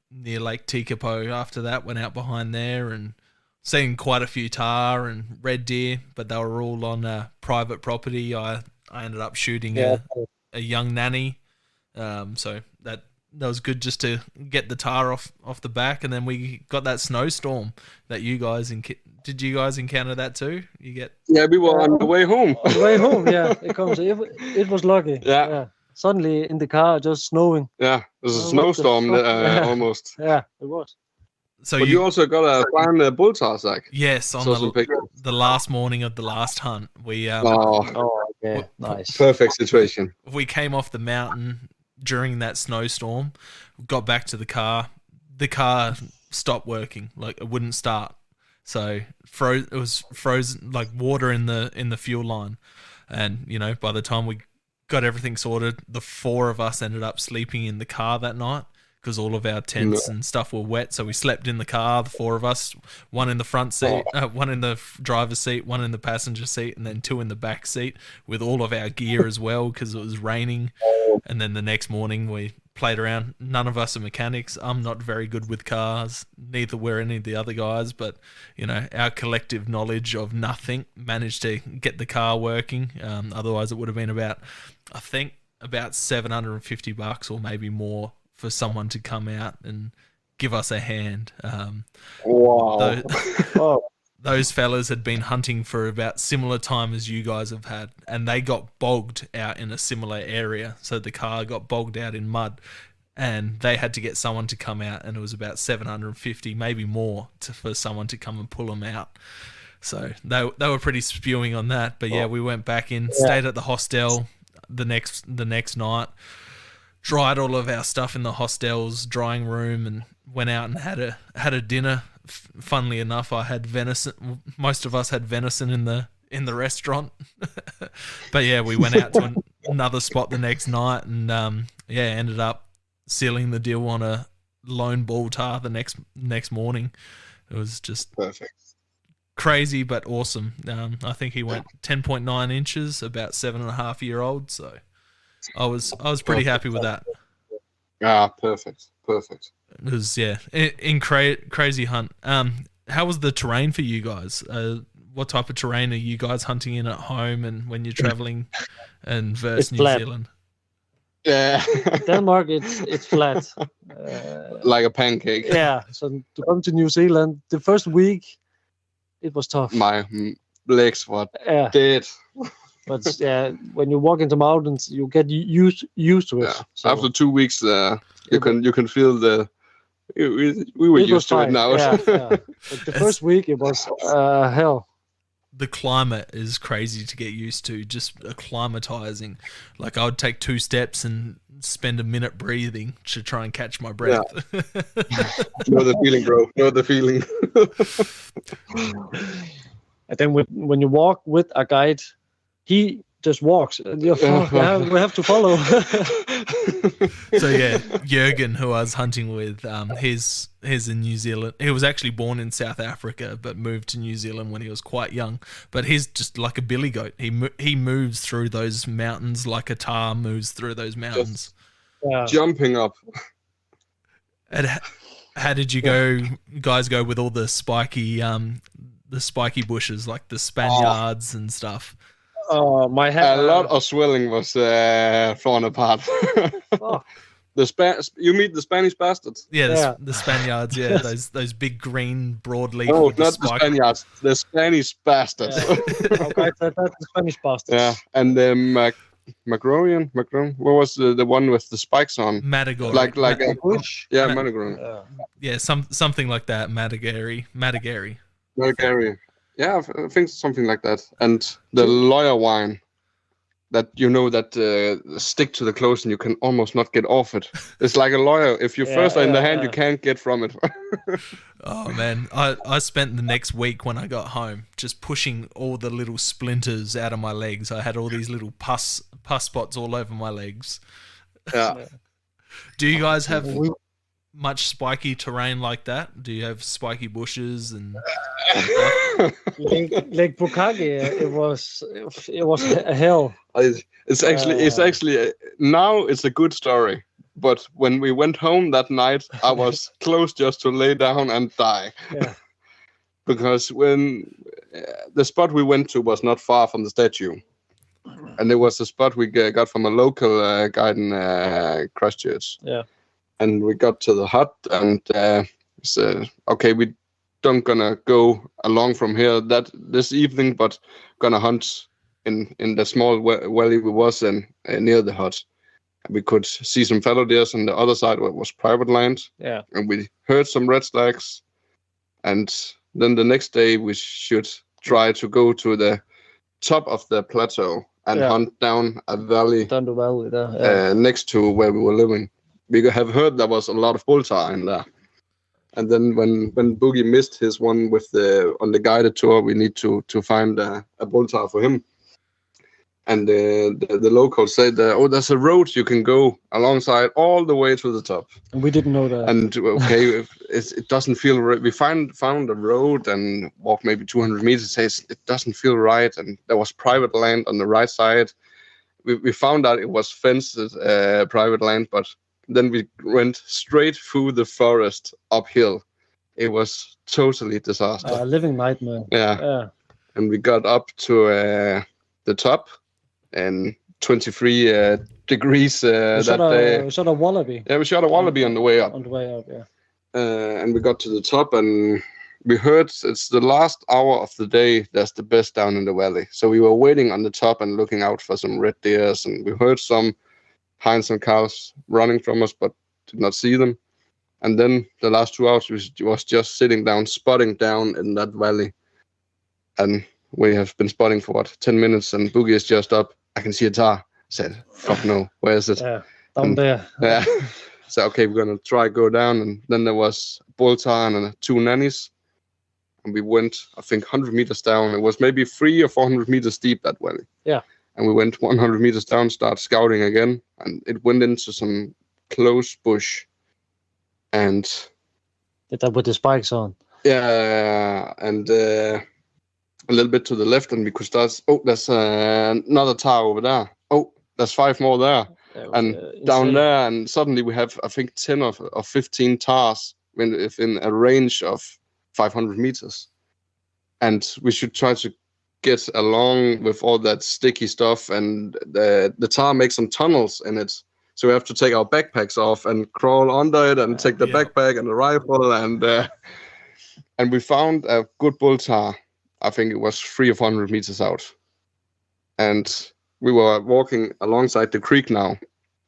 near Lake Tekapo after that. Went out behind there and seen quite a few tar and red deer, but they were all on private property. I ended up shooting a young nanny, so that was good just to get the tar off the back. And then we got that snowstorm that you guys did you guys encounter that too? We were on the way home. On the way home, it was lucky. Yeah. Suddenly in the car, just snowing. Yeah, there's a snowstorm almost. Yeah, it was. So you also got a fine bull tar, Zach. Yes, on the last morning of the last hunt, we okay, nice, perfect situation. We came off the mountain during that snowstorm, got back to the car. The car stopped working, like it wouldn't start. So it was frozen, like water in the fuel line. And by the time we got everything sorted, the 4 of us ended up sleeping in the car that night because all of our tents and stuff were wet. So we slept in the car, the 4 of us, one in the front seat, one in the driver's seat, one in the passenger seat, and then 2 in the back seat with all of our gear as well because it was raining. And then the next morning we played around. None of us are mechanics. I'm not very good with cars. Neither were any of the other guys, but our collective knowledge of nothing managed to get the car working. Otherwise it would have been about $750 or maybe more for someone to come out and give us a hand. Wow. Those fellas had been hunting for about similar time as you guys have had, and they got bogged out in a similar area. So the car got bogged out in mud, and they had to get someone to come out, and it was about $750, maybe more, for someone to come and pull them out. So they were pretty spewing on that. But we went back in, stayed at the hostel the next night, dried all of our stuff in the hostel's drying room, and went out and had a dinner. Funnily enough, I had venison. Most of us had venison in the restaurant. But we went out to another spot the next night, and ended up sealing the deal on a lone bull tar the next morning. It was just perfect, crazy but awesome. I think he went 10.9 inches, about 7.5-year-old. So I was pretty happy with that. Ah, perfect. It was crazy hunt. How was the terrain for you guys? what type of terrain are you guys hunting in at home and when you're traveling and versus It's New flat. Zealand? Yeah. Denmark, it's flat. Like a pancake. Yeah. So to come to New Zealand, the first week, it was tough. My legs were Yeah. dead. But yeah, when you walk into mountains, you get used to it. Yeah. So After 2 weeks, you can feel the. We were it was used to it fine. now. Yeah, yeah. But the first week, it was hell. The climate is crazy to get used to, just acclimatizing. Like I would take 2 steps and spend a minute breathing to try and catch my breath. Yeah. Know the feeling, bro. Know the feeling. And then when you walk with a guide, he just walks. And we have to follow. So yeah, Jürgen, who I was hunting with, he's in New Zealand. He was actually born in South Africa, but moved to New Zealand when he was quite young. But he's just like a billy goat. He moves through those mountains like a tar moves through those mountains. Jumping up. And how did you guys go with all the spiky bushes, like the Spaniards and stuff? Oh, my head. A lot of swelling was torn apart. Oh. You meet the Spanish bastards? Yeah, the Spaniards. Yeah, those big green broadleaf. Oh, not the Spaniards. The Spanish bastards. Yeah. Okay, that's the Spanish bastards. Yeah, and the Magronian. What was the one with the spikes on? Matagorry. Like a bush. Yeah, Matagorry. Yeah, something like that. Matagorry. Yeah, I think something like that. And the lawyer wine, that stick to the clothes and you can almost not get off it. It's like a lawyer. If you first are in the hand, you can't get from it. Oh man, I spent the next week when I got home just pushing all the little splinters out of my legs. I had all these little pus spots all over my legs. Yeah. Do you guys have much spiky terrain like that? Do you have spiky bushes and Lake Bukage? It was a hell. It's actually now it's a good story, but when we went home that night, I was close just to lay down and die. Yeah. Because when the spot we went to was not far from the statue, and it was a spot we got from a local guide in Christchurch. Yeah. And we got to the hut and said, okay, we don't gonna go along from here this evening, but gonna hunt in the small valley we was in near the hut. And we could see some fallow deers on the other side where it was private land. Yeah. And we heard some red stags. And then the next day we should try to go to the top of the plateau and hunt down a valley. Down the valley there. Next to where we were living. We have heard there was a lot of bull tar in there. And then when Bogi missed his one on the guided tour, we need to find a bull tar for him. And the locals said, there's a road you can go alongside all the way to the top. And we didn't know that. And okay, it doesn't feel right. We found a road and walked maybe 200 meters. Says it doesn't feel right. And there was private land on the right side. We found out it was fenced private land, but then we went straight through the forest uphill. It was totally disaster. A living nightmare. Yeah. And we got up to the top and 23 degrees that day. We shot a wallaby. Yeah, we shot a wallaby on the way up. Yeah. And we got to the top and we heard it's the last hour of the day that's the best down in the valley. So we were waiting on the top and looking out for some red deers, and we heard some hinds and cows running from us, but did not see them. And then the last 2 hours was just sitting down, spotting down in that valley. And we have been spotting for 10 minutes, and Bogi is just up. I can see a tar. Said, fuck no, where is it? Yeah, down there. Yeah. So okay, we're gonna try go down, and then there was bull tar and 2 nannies. And we went, I think, 100 meters down. It was maybe 300 or 400 meters deep, that valley. Yeah. And we went 100 meters down, started scouting again, and it went into some close bush. And did that with the spikes on? Yeah, and a little bit to the left, and we could start. Oh, there's another tar over there. Oh, there's 5 more there, and down there, and suddenly we have, I think, 10 or 15 tars within a range of 500 meters. and we should try to get along with all that sticky stuff, and the tar makes some tunnels in it. So we have to take our backpacks off and crawl under it and take the backpack and the rifle, and we found a good bull tar. I think it was 300 or 400 meters out. And we were walking alongside the creek now,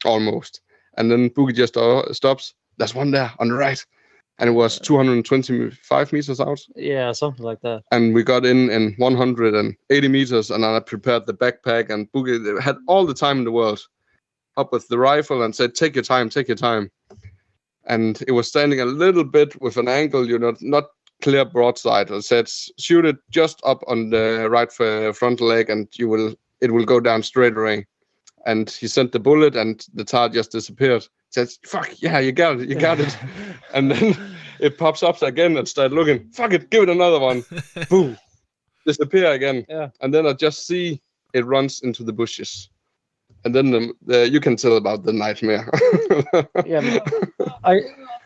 almost. And then Bogi just stops. There's one there on the right. And it was 225 meters out. Yeah, something like that. And we got in 180 meters, and I prepared the backpack, and Bogi had all the time in the world up with the rifle and said, take your time. And it was standing a little bit with an angle, not clear broadside. I said, shoot it just up on the right frontal leg, and it will go down straight away. And he sent the bullet, and the tar just disappeared. Says, fuck, yeah, you got it. And then it pops up again and start looking, fuck it, give it another one. Boom, disappear again. Yeah. And then I just see it runs into the bushes. And then you can tell about the nightmare. Yeah,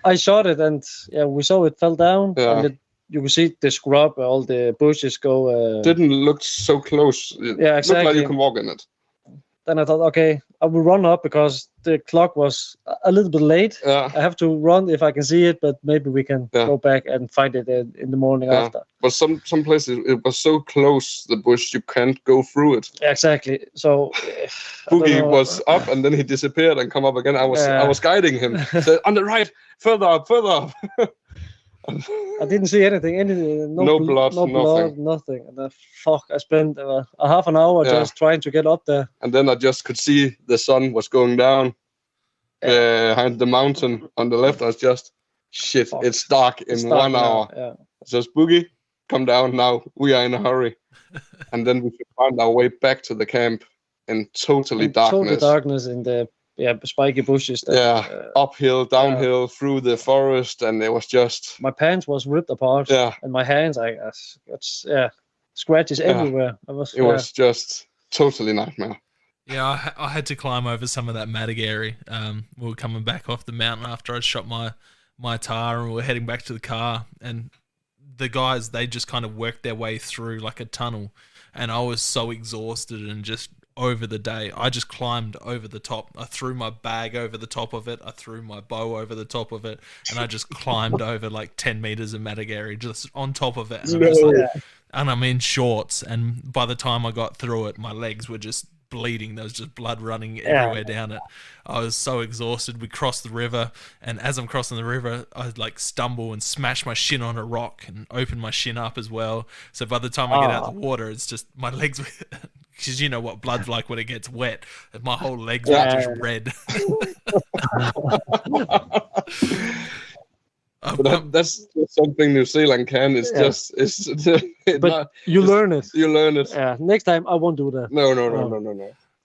I shot it, and we saw it fell down, and you could see the scrub, all the bushes go. Didn't look so close. Yeah, exactly. Looked like you can walk in it. Then I thought, okay, I will run up because the clock was a little bit late. Yeah. I have to run if I can see it, but maybe we can go back and find it in the morning after. But some places it was so close, the bush, you can't go through it. Exactly. So Bogi was up, and then he disappeared and come up again. I was guiding him. Said, on the right, further up. I didn't see anything. No blood, nothing. And I spent a half an hour just trying to get up there. And then I just could see the sun was going down behind the mountain on the left. I was just, shit, it's dark in 1 hour. Yeah. So Bogi, come down now. We are in a hurry. And then we should find our way back to the camp in totally darkness. Total darkness in the spiky bushes. Uphill, downhill, through the forest, and it was just... My pants was ripped apart, and my hands, I got scratches everywhere. It was just totally nightmare. Yeah, I had to climb over some of that mattigary. We were coming back off the mountain after I'd shot my tar, and we were heading back to the car, and the guys, they just kind of worked their way through like a tunnel, and I was so exhausted and just... over the day, I just climbed over the top. I threw my bag over the top of it. I threw my bow over the top of it, and I just climbed over like 10 meters of mattigary just on top of it. And I'm in shorts, and by the time I got through it, my legs were just bleeding. There was just blood running everywhere down it. I was so exhausted. We crossed the river, and as I'm crossing the river, I like stumble and smash my shin on a rock and open my shin up as well. So by the time I get out of the water, it's just my legs were... because you know what blood's like when it gets wet. My whole legs were just red. That's something New Zealand can. It's just... you learn it. You learn it. Yeah. Next time, I won't do that. No.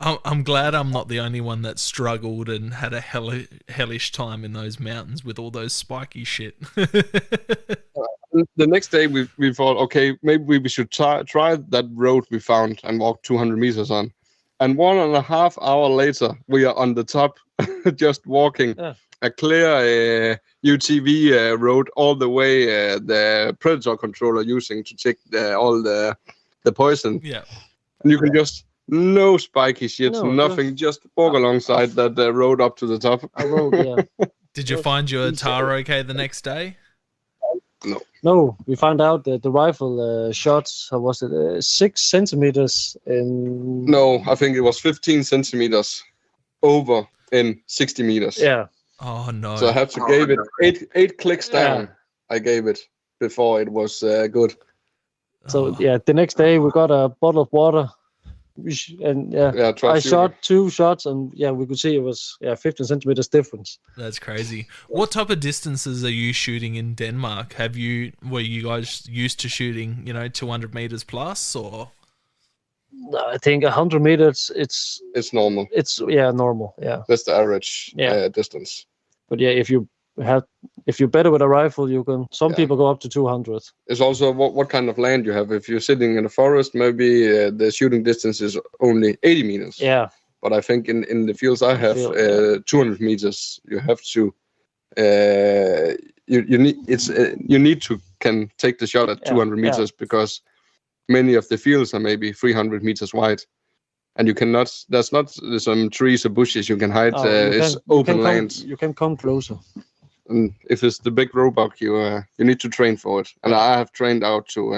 I'm glad I'm not the only one that struggled and had a hellish time in those mountains with all those spiky shit. The next day we thought, okay, maybe we should try that road we found and walk 200 meters on. And 1.5 hours later, we are on the top, just walking a clear UTV road all the way the predator controller using to check all the poison. Yeah. And you can just... no spiky shit, nothing. Just walk alongside that road up to the top. Did you find your tar okay the next day? No, we found out that the rifle shots, how was it, 6 centimeters in... No, I think it was 15 centimeters over in 60 meters. Yeah. Oh, no. So I have to give it 8 clicks down. I gave it before it was good. So, the next day we got a bottle of water. I shot 2 shots, and we could see it was 15 centimeters difference. That's crazy. What type of distances are you shooting in Denmark? Were you guys used to shooting 200 meters plus, or? I think 100 meters. It's normal. It's normal. Yeah, that's the average distance. But if you're better with a rifle, you can. Some people go up to 200. It's also what kind of land you have. If you're sitting in a forest, maybe the shooting distance is only 80 meters. Yeah. But I think in the fields I have, 200 meters, you have to you need to can take the shot at 200 meters because many of the fields are maybe 300 meters wide, and you cannot. There's not some trees or bushes you can hide. It's open lands. You can come closer. And if it's the big roebuck, you need to train for it. And I have trained out to.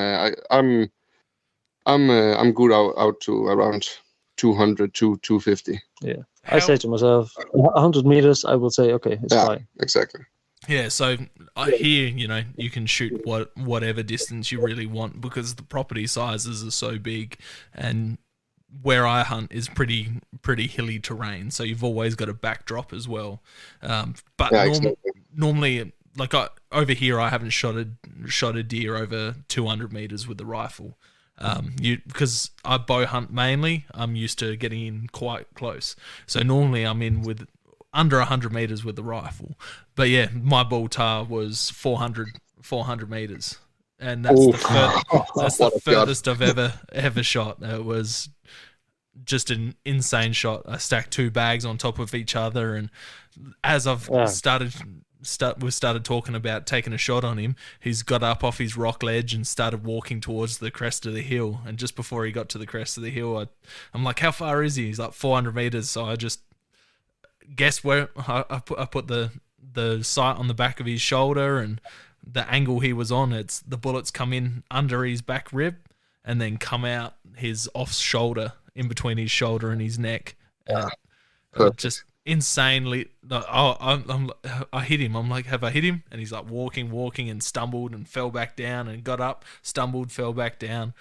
I'm good out to around 200 to 250. Yeah, I say to myself, 100 meters. I will say, okay, it's fine. Exactly. Yeah, so I hear, you can shoot whatever distance you really want because the property sizes are so big, and where I hunt is pretty hilly terrain, so you've always got a backdrop as well. But normally, like over here, I haven't shot a deer over 200 meters with the rifle. Because I bow hunt mainly, I'm used to getting in quite close. So normally I'm in with under 100 meters with the rifle. But yeah, my bull tar was 400 meters. And that's the furthest I've ever shot. It was just an insane shot. I stacked 2 bags on top of each other, and as I've we started talking about taking a shot on him, he's got up off his rock ledge and started walking towards the crest of the hill. And just before he got to the crest of the hill, I'm like, how far is he? He's like 400 meters. So I just guess where I put the sight on the back of his shoulder, and the angle he was on, it's the bullets come in under his back rib and then come out his off shoulder, in between his shoulder and his neck. Just insanely. I hit him. I'm like, have I hit him? And he's like walking and stumbled and fell back down and got up, stumbled, fell back down.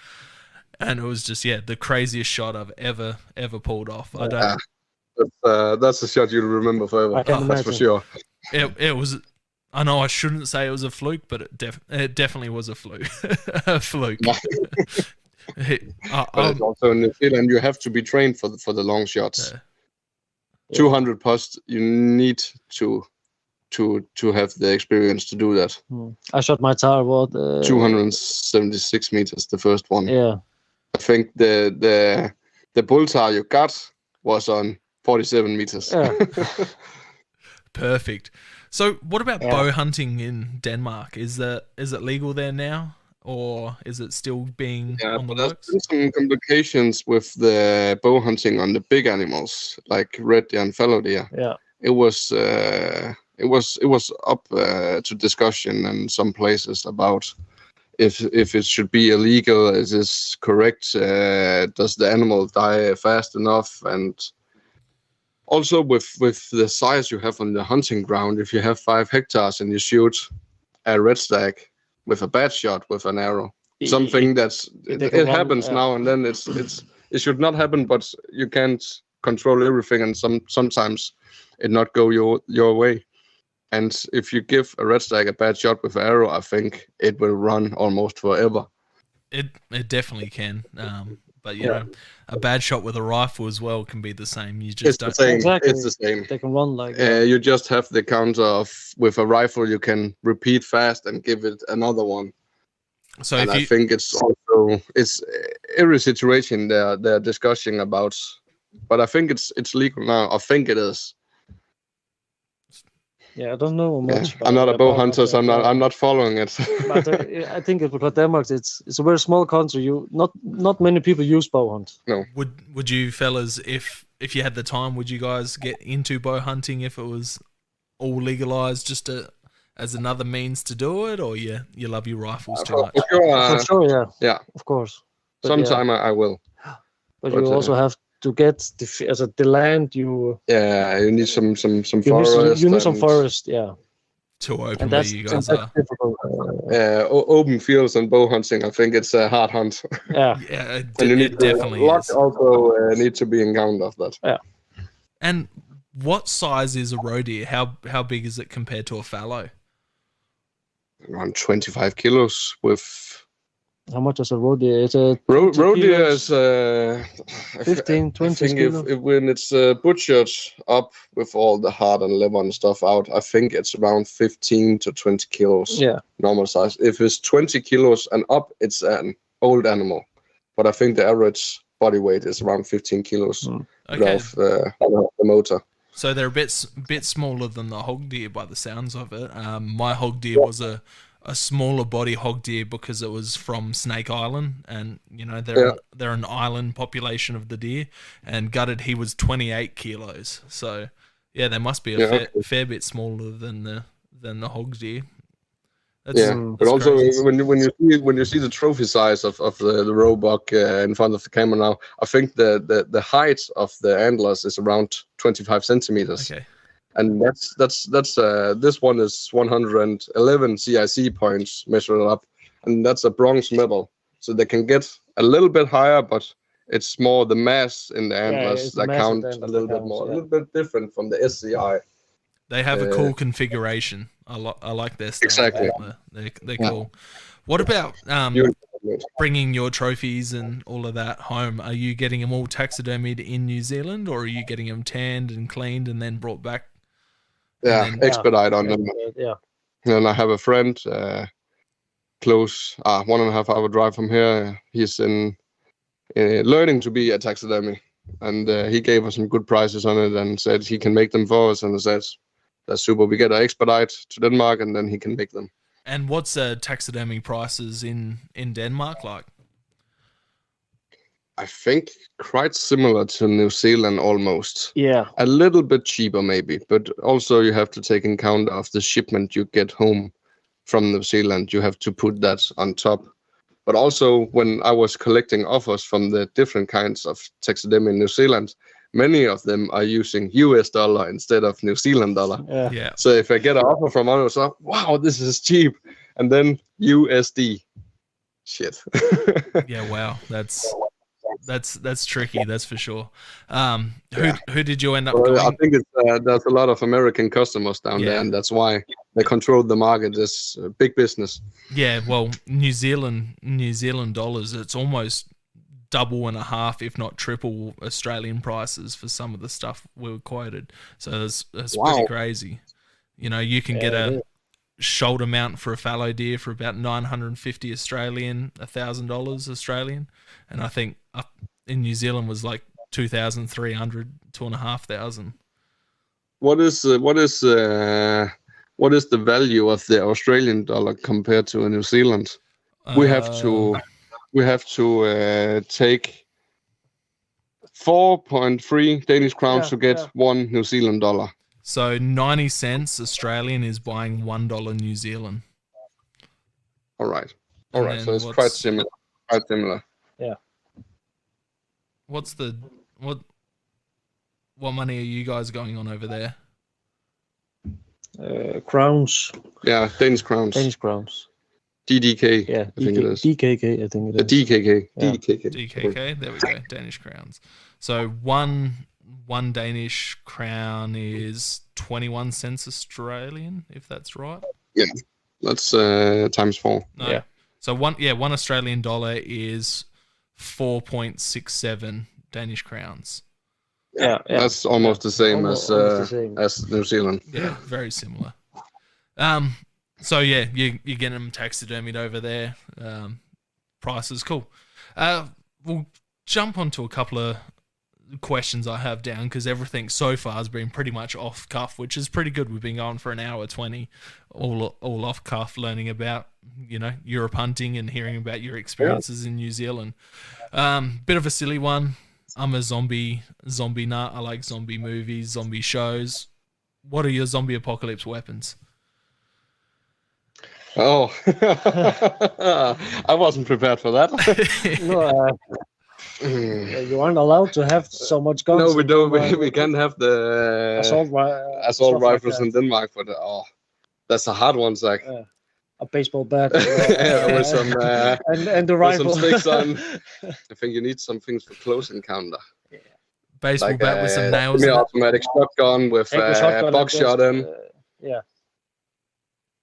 And it was just, the craziest shot I've ever pulled off. I don't. That's a shot you'll remember forever. That's for sure. It was. I know I shouldn't say it was a fluke, but it definitely was a fluke. A fluke. But it's also in New Zealand, you have to be trained for the long shots. 200 posts, you need to have the experience to do that. I shot my tar 276 meters, the first one. Yeah. I think the bull tar you got was on 47 meters. Yeah. Perfect. So what about bow hunting in Denmark? Is it legal there now, or is it still being on the works? There's been some complications with the bow hunting on the big animals like red deer and fallow deer. Yeah. It was up to discussion in some places about if it should be illegal. Is this correct? Does the animal die fast enough? And also with the size you have on the hunting ground, if you have 5 hectares and you shoot a red stag with a bad shot with an arrow, something it happens now and then. It should not happen, but you can't control everything, and sometimes it not go your way. And if you give a red stag a bad shot with an arrow, I think it will run almost forever. It definitely can. But a bad shot with a rifle as well can be the same. You just the same. Exactly. It's the same. They can run like you just have the counter of, with a rifle you can repeat fast and give it another one. So I think it's every situation they're discussing about, but I think it's legal now. I think it is. Yeah, I don't know much. I'm not a bow hunter, so I'm not following it. But I think it's because Denmark, it's a very small country. Not many people use bow hunt. No. Would you fellas, if you had the time, would you guys get into bow hunting if it was all legalized, just as another means to do it, or you love your rifles too much? For sure, yeah, of course. Sometime I will. But you also have to get the land. You need some forest. You need some forest, To open where you guys are. Difficult. Open fields and bow hunting, I think it's a hard hunt. Yeah. And it definitely is. Also need to be in count of that. Yeah. And what size is a roe deer? How big is it compared to a fallow? Around 25 kilos with... How much is a roe deer? It's a roe deer is 15, 20 I think kilos. when it's butchered up with all the heart and liver and stuff out, I think it's around 15 to 20 kilos. Yeah. Normal size. If it's 20 kilos and up, it's an old animal. But I think the average body weight is around 15 kilos. Okay. Of the motor. So they're a bit smaller than the hog deer by the sounds of it. My hog deer was a smaller body hog deer because it was from Snake Island, and they're an island population of the deer. And gutted, he was 28 kilos. So yeah, they must be a fair bit smaller than the hog deer. But also crazy. when you see the trophy size of the roebuck in front of the camera now, I think the height of the antlers is around 25 centimeters. Okay. And that's this one is 111 CIC points measured up, and that's a bronze medal. So they can get a little bit higher, but it's more the mass in the antlers that count a little bit more, a little bit different from the SCI. They have a cool configuration. I like their style. Exactly. They're cool. What about bringing your trophies and all of that home? Are you getting them all taxidermied in New Zealand, or are you getting them tanned and cleaned and then brought back? Expedite on them. Yeah. And I have a friend close, 1.5 hour drive from here. He's in learning to be a taxidermy, and he gave us some good prices on it and said he can make them for us. And I said, that's super. We get an expedite to Denmark, and then he can make them. And what's taxidermy prices in Denmark like? I think quite similar to New Zealand almost. Yeah. A little bit cheaper maybe, but also you have to take in account of the shipment you get home from New Zealand. You have to put that on top. But also when I was collecting offers from the different kinds of taxidermy in New Zealand, many of them are using US dollar instead of New Zealand dollar. Yeah. So if I get an offer from others, wow, this is cheap. And then USD. Shit. Yeah, wow. That's tricky, that's for sure. Who did you end up going? I think there's a lot of American customers down there, and that's why they control the market. It's a big business. Yeah, well, New Zealand dollars, it's almost double and a half, if not triple, Australian prices for some of the stuff we were quoted. So it's pretty crazy. You can get a shoulder mount for a fallow deer for about 950 Australian, $1,000 Australian, and I think up in New Zealand was like 2,300, 2,500. What is the value of the Australian dollar compared to New Zealand? We have to take 4.3 Danish crowns to get 1 New Zealand dollar. So 90 cents Australian is buying $1 New Zealand. All right. So it's quite similar. Yeah. What money are you guys going on over there? Crowns. Yeah, Danish crowns. DDK. Yeah, I think it is. DKK, I think it is. DKK. Yeah. DKK. There we go. Danish crowns. So one Danish crown is 21 cents Australian, if that's right. Yeah, that's times 4. No. Yeah. So one Australian dollar is 4.67 Danish crowns. Yeah. That's almost the same as New Zealand. Yeah, very similar. So yeah, you're getting them taxidermied over there. Price is cool. We'll jump onto a couple of questions I have down because everything so far has been pretty much off cuff, which is pretty good. We've been going for an hour 20, all off cuff, learning about Europe hunting and hearing about your experiences in New Zealand. Bit of a silly one. I'm a zombie nut. I like zombie movies, zombie shows. What are your zombie apocalypse weapons? Oh, I wasn't prepared for that. No, you aren't allowed to have so much guns. No, we don't. We can't have the assault rifles in Denmark. But that's a hard one, Zach. A baseball bat with some and the rifle. With some sticks on. I think you need some things for close encounter. Yeah. Baseball bat with some nails. Automatic shotgun with buckshot in. Yeah.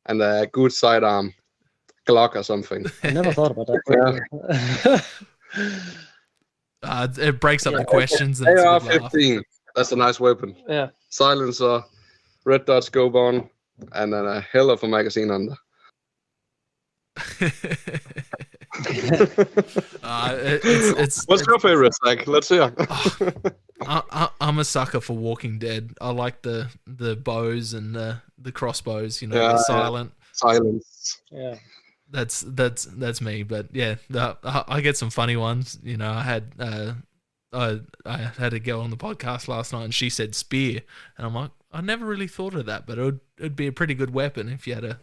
And a good sidearm Glock or something. I never thought about that. It breaks up the questions. And AR-15. That's a nice weapon. Yeah. Silencer, red dot scope on, and then a hell of a magazine under. What's your favorite snack? Let's hear. I'm a sucker for Walking Dead. I like the bows and the crossbows. You know, Yeah, they're silent. Silence. Yeah. That's me. But yeah, I get some funny ones. You know, I had a girl on the podcast last night, and she said spear, and I'm like, I never really thought of that, but it'd be a pretty good weapon if you had a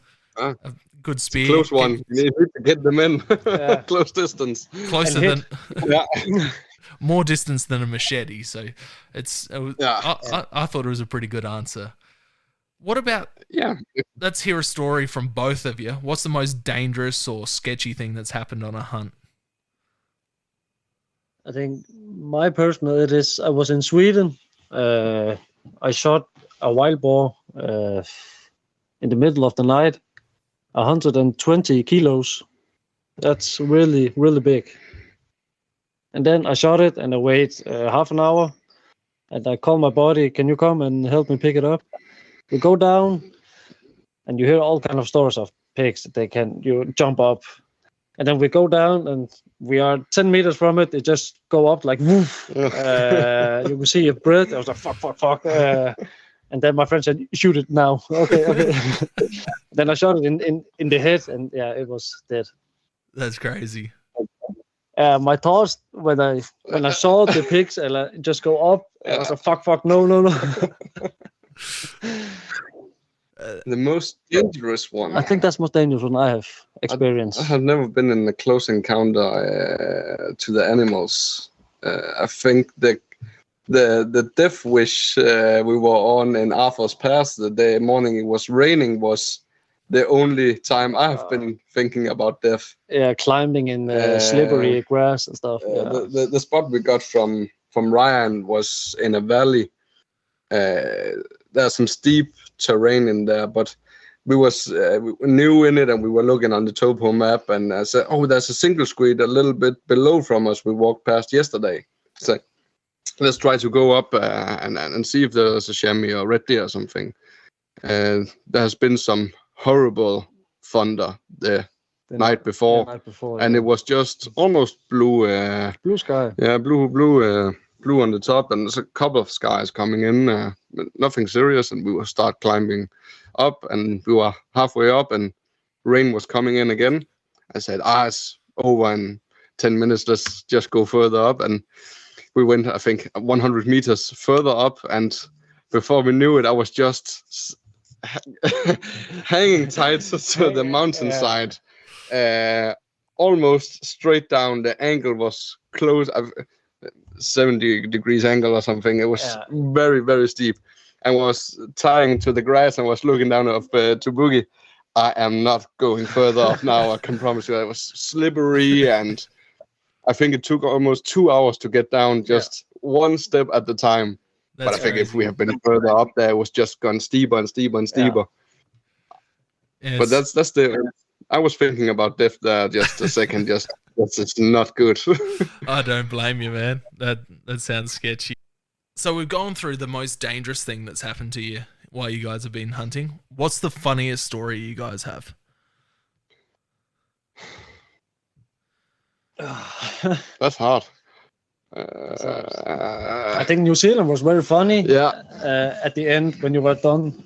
good spear. Close one. You need to get them in. Yeah. Close distance. Closer And than Yeah. more distance than a machete. So Yeah. I thought it was a pretty good answer. What about? Yeah. Let's hear a story from both of you. What's the most dangerous or sketchy thing that's happened on a hunt? I think my personal it is. I was in Sweden. I shot a wild boar in the middle of the night. 120 kilos. That's really, really big. And then I shot it and I wait half an hour. And I call my buddy, can you come and help me pick it up? We go down and you hear all kind of stories of pigs that you jump up. And then we go down and we are 10 meters from it. They just go up like woof. You can see a breath. I was like, fuck. And then my friend said, shoot it now. Okay. Then I shot it in the head and yeah, it was dead. That's crazy. My thoughts when I saw the pigs and I just go up, I was like, fuck, no. The most dangerous one. I think that's most dangerous one I have experienced. I have never been in a close encounter to the animals. I think the death wish we were on in Arthur's Pass the day morning it was raining was the only time I have been thinking about death. Yeah, climbing in slippery grass and stuff. The spot we got from Ryan was in a valley. There's some steep terrain in there, but we new in it and we were looking on the topo map and I said, oh, there's a single street a little bit below from us we walked past yesterday. So let's try to go up and see if there's a chamois or red deer or something. There has been some horrible thunder the night before, and it was just almost blue sky. Yeah, blue on the top, and there's a couple of skies coming in, nothing serious, and we will start climbing up, and we were halfway up, and rain was coming in again. I said, it's over in 10 minutes, let's just go further up, and we went, I think, 100 meters further up, and before we knew it, I was just hanging tight to the mountainside, almost straight down. The angle was close. 70 degrees angle or something. It was very, very steep. And was tying to the grass and was looking down to Bogi. I am not going further up now, I can promise you. It was slippery and I think it took almost 2 hours to get down just one step at the time. But I think if we have been further up there, it was just gone steeper and steeper and steeper. Yeah. But that's I was thinking about death there just a second, it's not good. I don't blame you, man. That sounds sketchy. So we've gone through the most dangerous thing that's happened to you while you guys have been hunting. What's the funniest story you guys have? That's hard. I think New Zealand was very funny. Yeah. At the end, when you were done,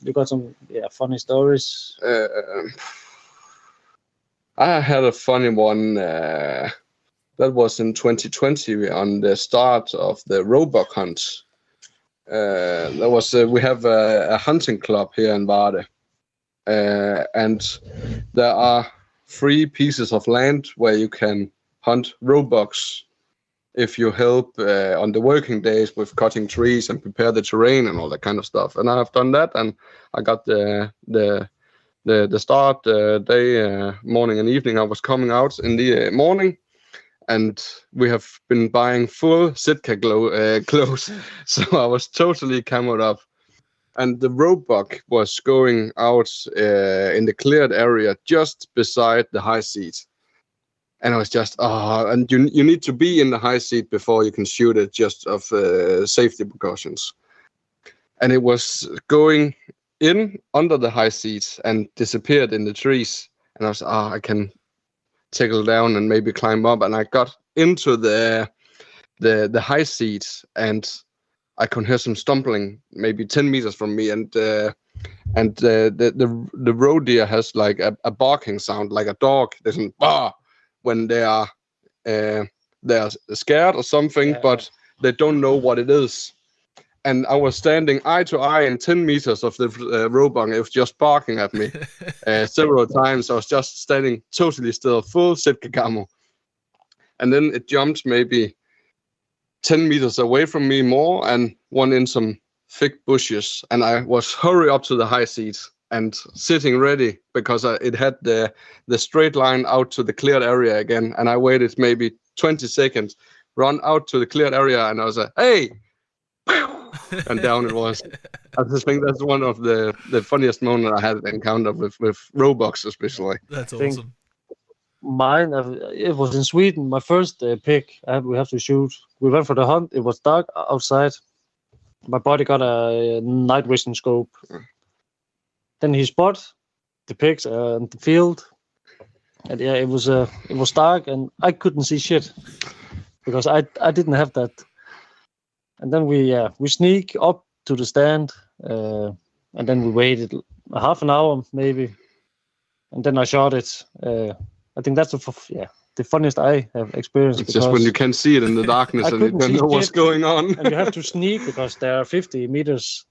you got some funny stories. I had a funny one. That was in 2020 on the start of the roebuck hunt. We have a hunting club here in Varde, and there are 3 pieces of land where you can hunt roebucks if you help on the working days with cutting trees and prepare the terrain and all that kind of stuff. And I have done that, and I got the start day, morning and evening. I was coming out in the morning, and we have been buying full Sitka clothes, so I was totally camoed up. And the roebuck was going out in the cleared area just beside the high seat. And I was just, and you need to be in the high seat before you can shoot it, just of safety precautions. And it was going in under the high seat and disappeared in the trees. And I was, I can tickle down and maybe climb up. And I got into the high seat, and I could hear some stumbling maybe 10 meters from me, and the roe deer has like a barking sound, like a dog doesn't bah when they're scared or something, but they don't know what it is. And I was standing eye to eye in 10 meters of the roe buck. It was just barking at me several times. I was just standing totally still, full Sitka camo. And then it jumped maybe 10 meters away from me more and went in some thick bushes. And I was hurry up to the high seat and sitting ready, because it had the straight line out to the cleared area again. And I waited maybe 20 seconds, run out to the cleared area, and I was like, hey! And down it was. I just think that's one of the funniest moments I had encountered with roebucks, especially. That's awesome. Mine, it was in Sweden. My first pig, we have to shoot. We went for the hunt. It was dark outside. My buddy got a night vision scope. Then he spot the pigs in the field, and it was dark, and I couldn't see shit because I didn't have that. And then we sneak up to the stand, and then we waited a half an hour maybe, and then I shot it. I think that's the funniest I have experienced. It's just when you can see it in the darkness and you don't know what's going on. And you have to sneak because they are 50 meters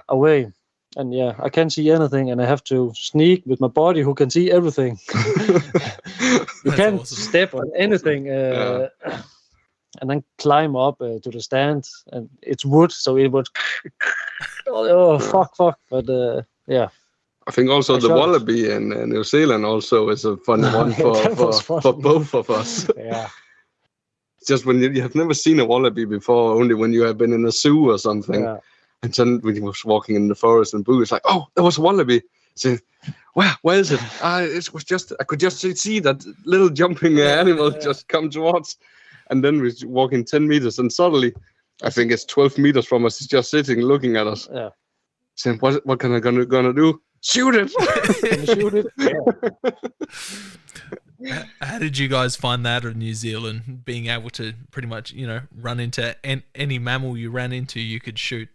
away. And I can't see anything, and I have to sneak with my body who can see everything. You can't step on anything. And then climb up to the stand, and it's wood, so it would. Fuck! But I think also the wallaby in New Zealand also is a fun one for both of us. Yeah. Just when you have never seen a wallaby before, only when you have been in a zoo or something. Yeah. And then when you was walking in the forest and Boo was like, oh, there was a wallaby. So, where is it? It was just, I could just see that little jumping animal just come towards. And then we're walking 10 meters, and suddenly, I think it's 12 meters from us, he's just sitting looking at us. Yeah. Saying, what can I gonna do? Shoot it! Shoot it. Yeah. How did you guys find that in New Zealand, being able to pretty much, run into any mammal you ran into, you could shoot?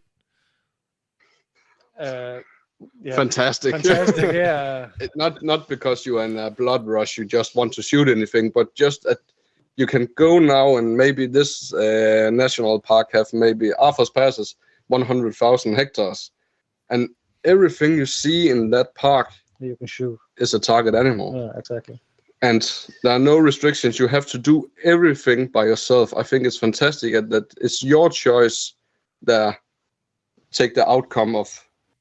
Fantastic. Yeah. Not because you are in a blood rush, you just want to shoot anything, but just you can go now, and maybe this national park have maybe Arthur's Pass is 100,000 hectares, and everything you see in that park you can shoot is a target animal. Yeah, exactly. And there are no restrictions. You have to do everything by yourself. I think it's fantastic that it's your choice that take the outcome of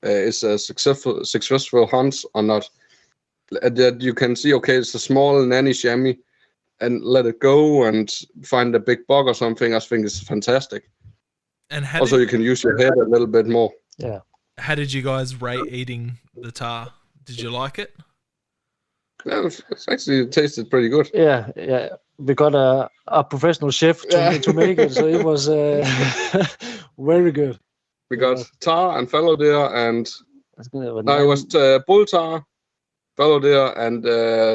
is a successful hunt or not. That you can see, okay, it's a small nanny chamois, and let it go and find a big buck or something. I think it's fantastic. And also, you can use your head a little bit more. Yeah. How did you guys rate eating the tar? Did you like it? Yeah, it tasted pretty good. Yeah. We got a professional chef to make it, so it was very good. We got tar and fallow deer, and it was bull tar, fallow deer, and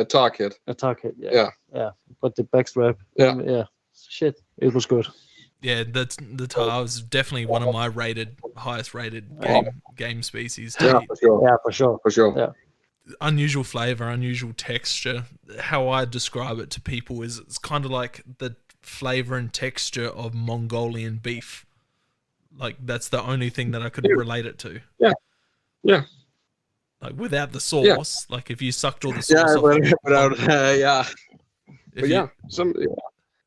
tar kit. A tar kit, yeah. But the backstrap, shit, it was good. Yeah, the tar was definitely one of my highest rated game species. Yeah, for sure. Yeah, for sure. Yeah. Unusual flavor, unusual texture. How I describe it to people is it's kind of like the flavor and texture of Mongolian beef. Like, that's the only thing that I could relate it to. Yeah. Like, without the sauce, like if you sucked all the sauce off. Without,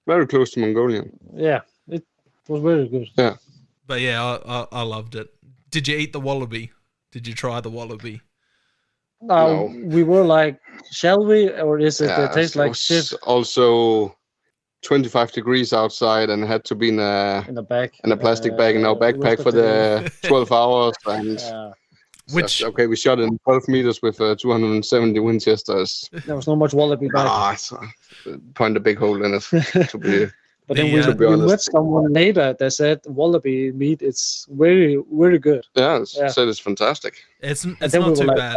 very close to Mongolian. Yeah, it was very good. Yeah. But yeah, I loved it. Did you eat the wallaby? Did you try the wallaby? No. We were like, shall we? Or is it taste like shit? Also 25 degrees outside, and had to be in a plastic bag in our backpack for the 12 hours. And we shot in 12 meters with 270 Winchesters. There was not much wallaby back. Point a big hole in it. To be, but then we met someone later that said wallaby meat is very, very good. Said it's fantastic. It's not too bad.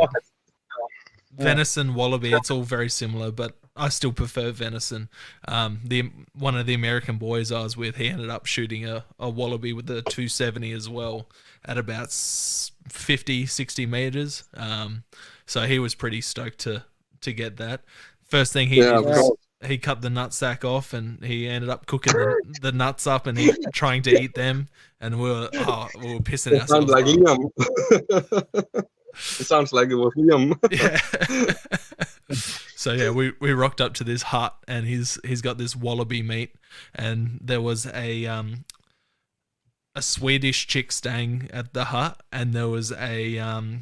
Venison, wallaby, it's all very similar, but I still prefer venison. One of the American boys I was with, he ended up shooting a wallaby with a 270 as well at about 50, 60 meters. So he was pretty stoked to get that. First thing he did was he cut the nutsack off, and he ended up cooking the nuts up and trying to eat them. And we were pissing It ourselves. sounds like Liam. It sounds like it was Liam. Yeah. So yeah, we rocked up to this hut, and he's got this wallaby meat, and there was a Swedish chick staying at the hut, and there was where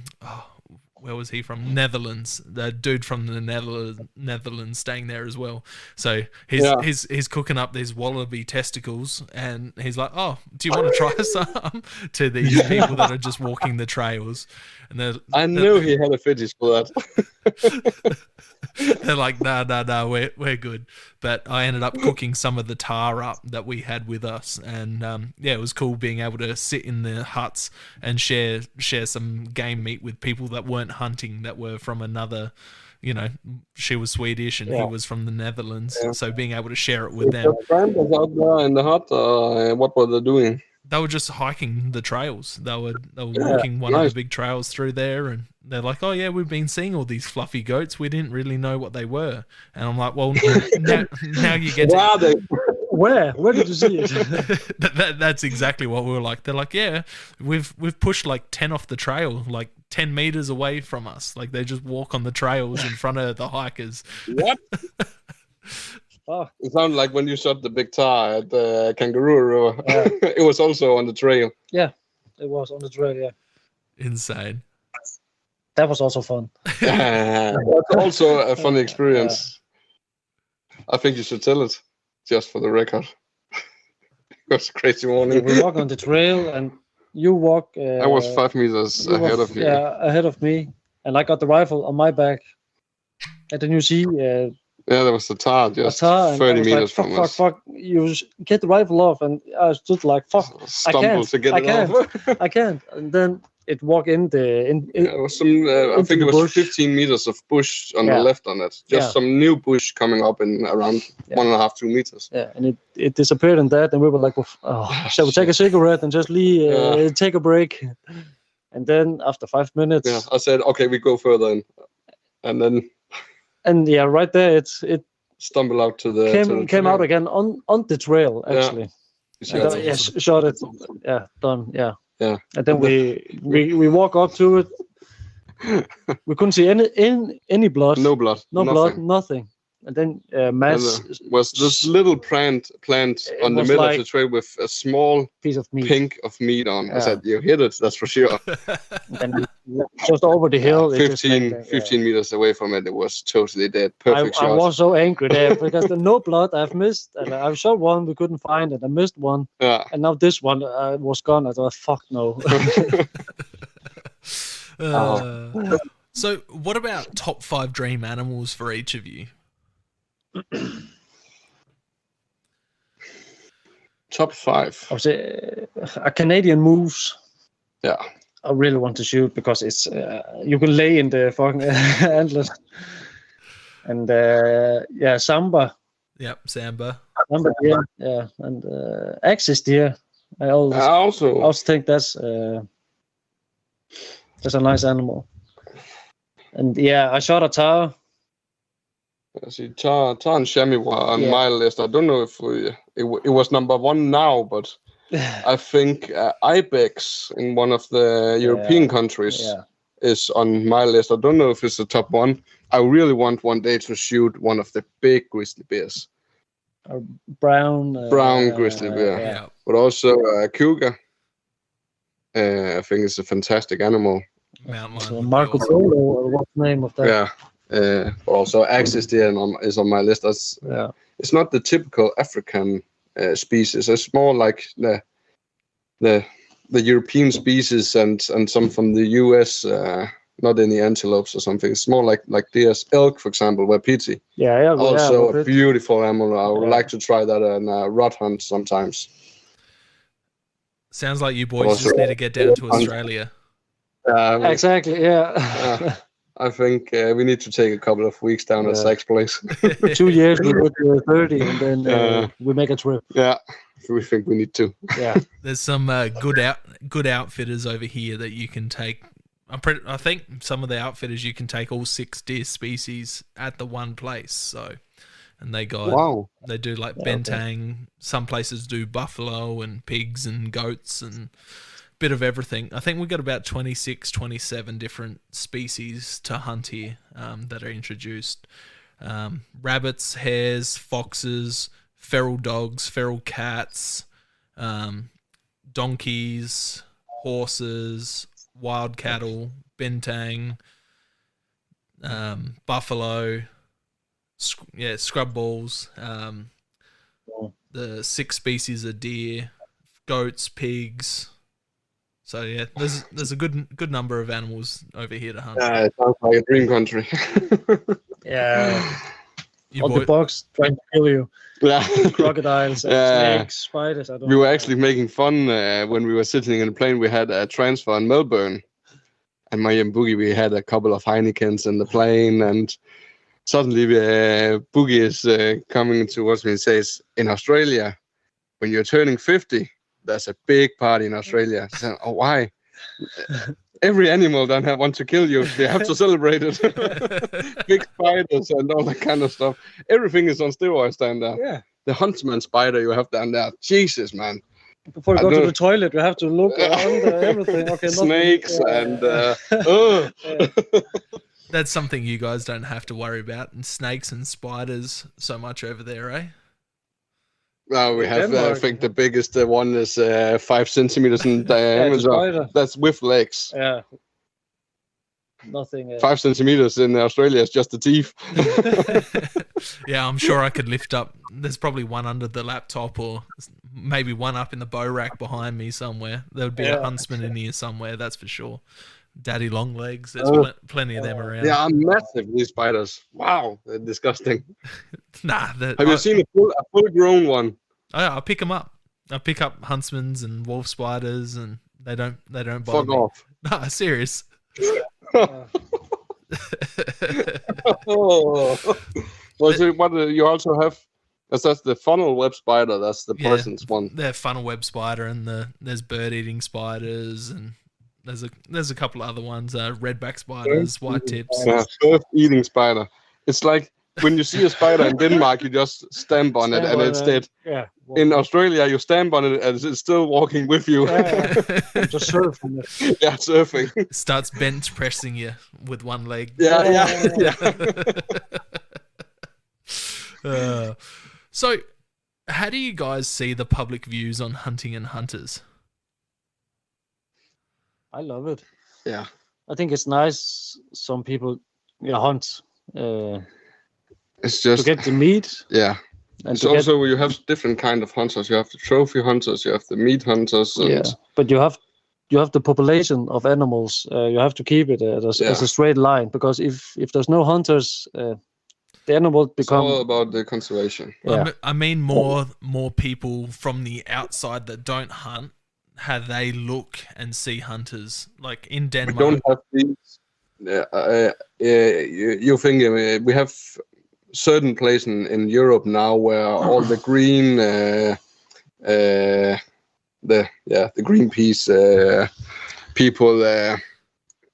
was he from? Netherlands. The dude from the Netherlands staying there as well. So he's cooking up these wallaby testicles, and he's like, "Oh, do you want to try some?" to these people that are just walking the trails. And I knew he had a fetish for that. They're like, nah, we're good. But I ended up cooking some of the tar up that we had with us, and it was cool being able to sit in the huts and share some game meat with people that weren't hunting, that were from another. She was Swedish and he was from the Netherlands, so being able to share it with them. Your friend was out there in the hut. What were they doing? They were just hiking the trails. They were walking one of the big trails through there, and they're like, "Oh yeah, we've been seeing all these fluffy goats. We didn't really know what they were." And I'm like, "Well, now you get to." Where did you see it? That's exactly what we were like. They're like, "Yeah, we've pushed like 10 off the trail, like 10 meters away from us. Like they just walk on the trails in front of the hikers." What? Oh. It sounded like when you shot the big tar at the kangaroo. It was also on the trail. Yeah, it was on the trail. Yeah. Insane. That was also fun. That's also a funny experience. Yeah. I think you should tell it, just for the record. It was a crazy morning. We walk on the trail, and you walk. I was 5 meters ahead of you. Yeah, ahead of me, and I got the rifle on my back. And then you see. There was the tar just 30 meters from us. Fuck. You get the rifle off, and I stood like, fuck. Stumbled to get it off. I can't. And then it walked in the... There was some, I think it was 15 meters of bush on the left on it. Just some new bush coming up in around 1.5, 2 meters. Yeah, and it disappeared in that, and we were like, shall we take a cigarette and just take a break? And then after 5 minutes... Yeah, I said, okay, we go further in. And then... And right there, it stumbled out to the came out again on the trail actually. Yeah, shot it. Yeah, done. Yeah. Yeah. And then we walk up to it. We couldn't see any blood. No blood. Blood. Nothing. And then Mads was this little plant on the middle of the trail with a small piece of meat, pink of meat on. I said, "You hit it, that's for sure." And just over the hill, 15 meters away from it, it was totally dead. Perfect shot. I was so angry there because there's no blood. I've missed, and I've shot one, we couldn't find it. I missed one, and now this one was gone. I thought, "Fuck no." So, what about top 5 dream animals for each of you? Top 5. I would say a Canadian moose. Yeah. I really want to shoot because it's you can lay in the fucking antlers. And samba. Yep, samba. Samba deer, yeah, and axis deer. I also think that's a nice animal. And I shot a tar. I see tar and chamois were on my list. I don't know if it was number 1 now, but I think ibex in one of the European countries is on my list. I don't know if it's the top 1. I really want one day to shoot one of the big grizzly bears. A brown grizzly bear, but also a cougar. I think it's a fantastic animal. Mountain Marco Polo, or what's the name of that? Yeah. Also, axis deer is on my list. It's not the typical African species. It's more like the European species and some from the US. Not any antelopes or something. It's more like deers. Elk, for example, wapiti. Also a beautiful animal. I would like to try that on a rod hunt sometimes. Sounds like you boys just need to get down to Australia. Exactly. Yeah. I think we need to take a couple of weeks down at Zach's place. 2 years we go to 30, and then we make a trip. Yeah, we think we need to. Yeah, There's some good outfitters over here that you can take. I think some of the outfitters you can take all 6 deer species at the one place. So, and they do like bentang. Some places do buffalo and pigs and goats and bit of everything. I think we've got about 26, 27 different species to hunt here that are introduced. Rabbits, hares, foxes, feral dogs, feral cats, donkeys, horses, wild cattle, bentang, buffalo, scrub balls, the 6 species of deer, goats, pigs. So yeah, there's a good number of animals over here to hunt. It sounds like a dream country. yeah. All the bugs trying to kill you. Yeah. Crocodiles, snakes, spiders. We were actually making fun when we were sitting in the plane. We had a transfer in Melbourne, and Mads and Bogi, we had a couple of Heinekens in the plane, and suddenly Bogi is coming towards me and says, "In Australia, when you're turning 50, there's a big party in Australia." I said, "Oh, why?" Every animal don't want to kill you. They have to celebrate it. Big spiders and all that kind of stuff. Everything is on steroids down there. Yeah. The huntsman spider you have down there. Jesus, man. Before you go to the toilet, you have to look under everything. Okay, snakes and... That's something you guys don't have to worry about. And snakes and spiders so much over there, eh? No, we have, I think the biggest one is 5 centimeters in diameter. That's with legs. Yeah. Nothing. 5 centimeters in Australia is just the teeth. Yeah, I'm sure I could lift up. There's probably one under the laptop or maybe one up in the bow rack behind me somewhere. There would be a huntsman in here somewhere, that's for sure. Daddy long legs. There's plenty of them around. Yeah, massive, these spiders. Wow, they're disgusting. Nah. Have you seen a full-grown one? I pick them up. I pick up huntsmans and wolf spiders, and they don't bother Fuck me. off. Nah, serious. Oh. What you also have? That's the funnel web spider. That's the poisonous one. They're funnel web spider, and there's bird eating spiders, and there's a couple of other ones. Redback spiders, white tips. Yeah, surf eating spider. It's like when you see a spider in Denmark, you just stamp on it and it's dead. Yeah. In Australia, you stamp on it and it's still walking with you. Just surfing it. Yeah, surfing. Starts bench pressing you with one leg. Yeah. So, how do you guys see the public views on hunting and hunters? I love it. Yeah. I think it's nice. Some people hunt. It's just to get the meat. Yeah. And it's also you have different kind of hunters. You have the trophy hunters. You have the meat hunters. And but you have the population of animals. You have to keep it as a straight line, because if there's no hunters, the animal become. It's all about the conservation. Yeah. I mean more people from the outside that don't hunt, how they look and see hunters. Like in Denmark, we don't have these. You think we have certain place in Europe now where all the green, the Greenpeace people.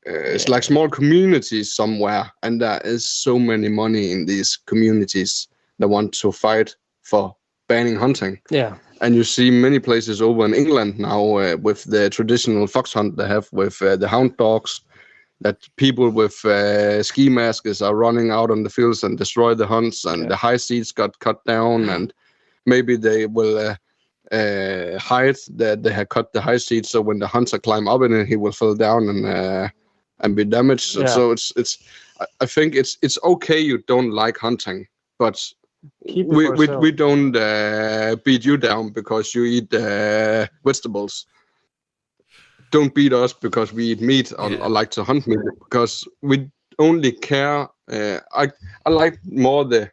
It's like small communities somewhere, and there is so many money in these communities that want to fight for banning hunting. Yeah. And you see many places over in England now with the traditional fox hunt they have with the hound dogs, that people with ski masks are running out on the fields and destroy the hunts, and the high seats got cut down, and maybe they will hide that they have cut the high seats, so when the hunter climb up in it, he will fall down and be damaged. Yeah. So it's I think it's okay you don't like hunting, but we don't beat you down because you eat vegetables. Don't beat us because we eat meat or like to hunt meat, because we only care. I like more the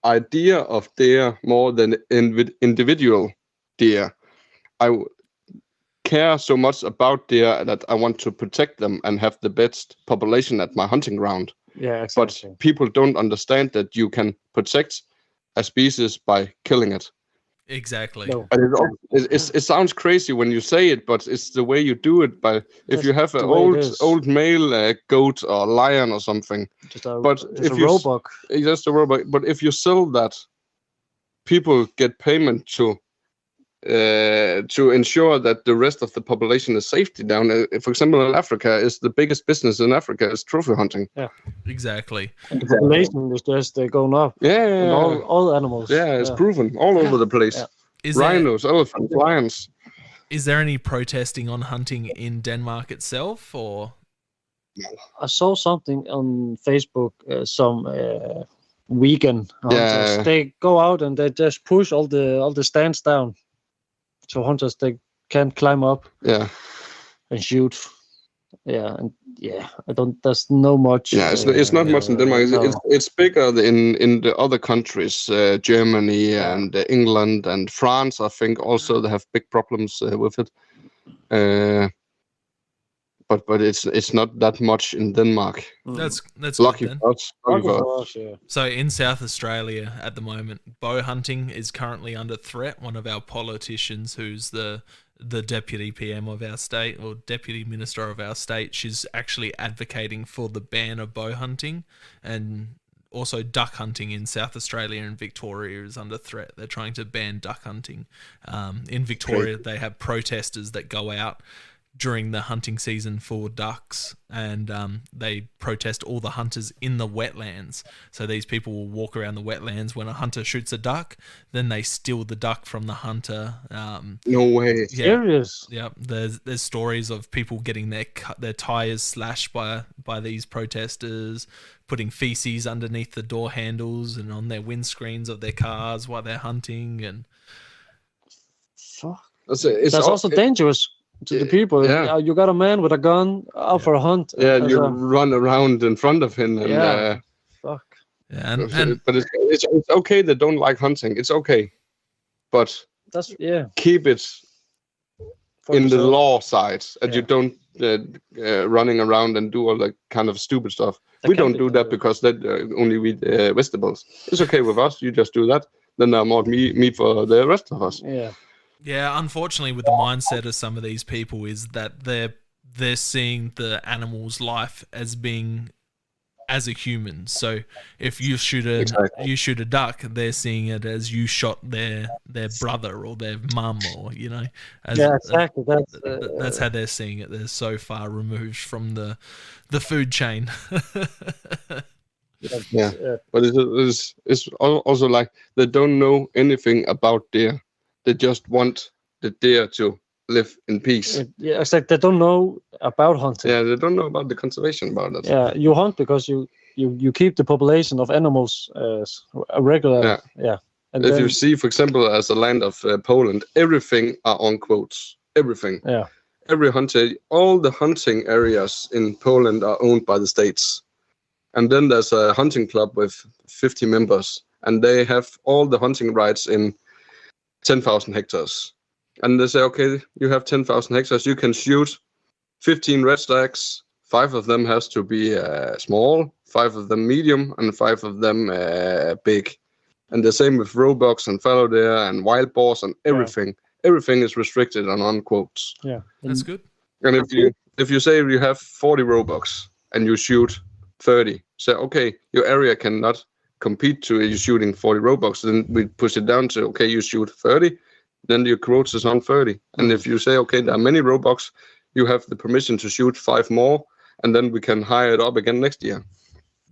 idea of deer more than individual deer. I care so much about deer that I want to protect them and have the best population at my hunting ground. Yeah, exactly. But people don't understand that you can protect a species by killing it. Exactly. No. But it sounds crazy when you say it, but it's the way you do it. But if That's you have an the way it is. old male goat or lion or something, Just a roebuck. Just a roebuck. But if you sell that, people get payment to ensure that the rest of the population is safety down. For example, in Africa, is the biggest business in Africa is trophy hunting. Yeah, exactly. And the population is just going up. Yeah, And all animals. Yeah, it's proven all over the place. Yeah. Rhinos, elephants, lions. Is there any protesting on hunting in Denmark itself, or? I saw something on Facebook. Some vegan hunters. Yeah. They go out and they just push all the stands down, so hunters they can't climb up. Yeah. And shoot. Yeah, and I don't. There's no much. Yeah, it's not much in Denmark. No. It's bigger in the other countries, Germany and England and France. I think also they have big problems with it. But it's not that much in Denmark. That's lucky good, for us. Lucky for us. Yeah. So in South Australia at the moment, bow hunting is currently under threat. One of our politicians, who's the deputy PM of our state, or deputy minister of our state, she's actually advocating for the ban of bow hunting, and also duck hunting in South Australia and Victoria is under threat. They're trying to ban duck hunting. In Victoria, they have protesters that go out during the hunting season for ducks, and they protest all the hunters in the wetlands. So these people will walk around the wetlands when a hunter shoots a duck, then they steal the duck from the hunter. No way. Yeah, Serious? yeah. There's stories of people getting their tires slashed by these protesters, putting feces underneath the door handles and on their windscreens of their cars while they're hunting. And fuck, that's also dangerous to the people. Yeah. You got a man with a gun out for a hunt. Yeah, you run around in front of him. And, fuck. Yeah, but it's okay. They don't like hunting. It's okay, but that's keep it for in the yourself. law side, and you don't running around and do all that kind of stupid stuff. We don't do that because that only we eat vegetables. It's okay with us. You just do that. Then there are more meat for the rest of us. Yeah. Yeah, unfortunately, with the mindset of some of these people is that they're seeing the animal's life as being as a human. So if you shoot a duck, they're seeing it as you shot their brother or their mum, or Exactly. That's how they're seeing it. They're so far removed from the food chain. But it's also like they don't know anything about deer. They just want the deer to live in peace. Yeah, it's like they don't know about hunting. Yeah, they don't know about the conservation about it. Yeah, you hunt because you keep the population of animals regular. Yeah. And if you see, for example, as a land of Poland, everything are on quotes. Everything. Yeah. Every hunter, all the hunting areas in Poland are owned by the states. And then there's a hunting club with 50 members, and they have all the hunting rights in 10,000 hectares. And they say, okay, you have 10,000 hectares, you can shoot 15 red stags. 5 of them has to be small, 5 of them medium, and 5 of them big. And the same with roebucks and fallow deer and wild boars and everything. Yeah. Everything is restricted and on quotes. Yeah, that's good. And if you say you have 40 roebucks and you shoot 30, say, okay, your area cannot compete to you shooting 40 roebucks, then we push it down to, okay, you shoot 30, then your quotes is on 30. And if you say, okay, there are many roebucks, you have the permission to shoot 5 more, and then we can hire it up again next year.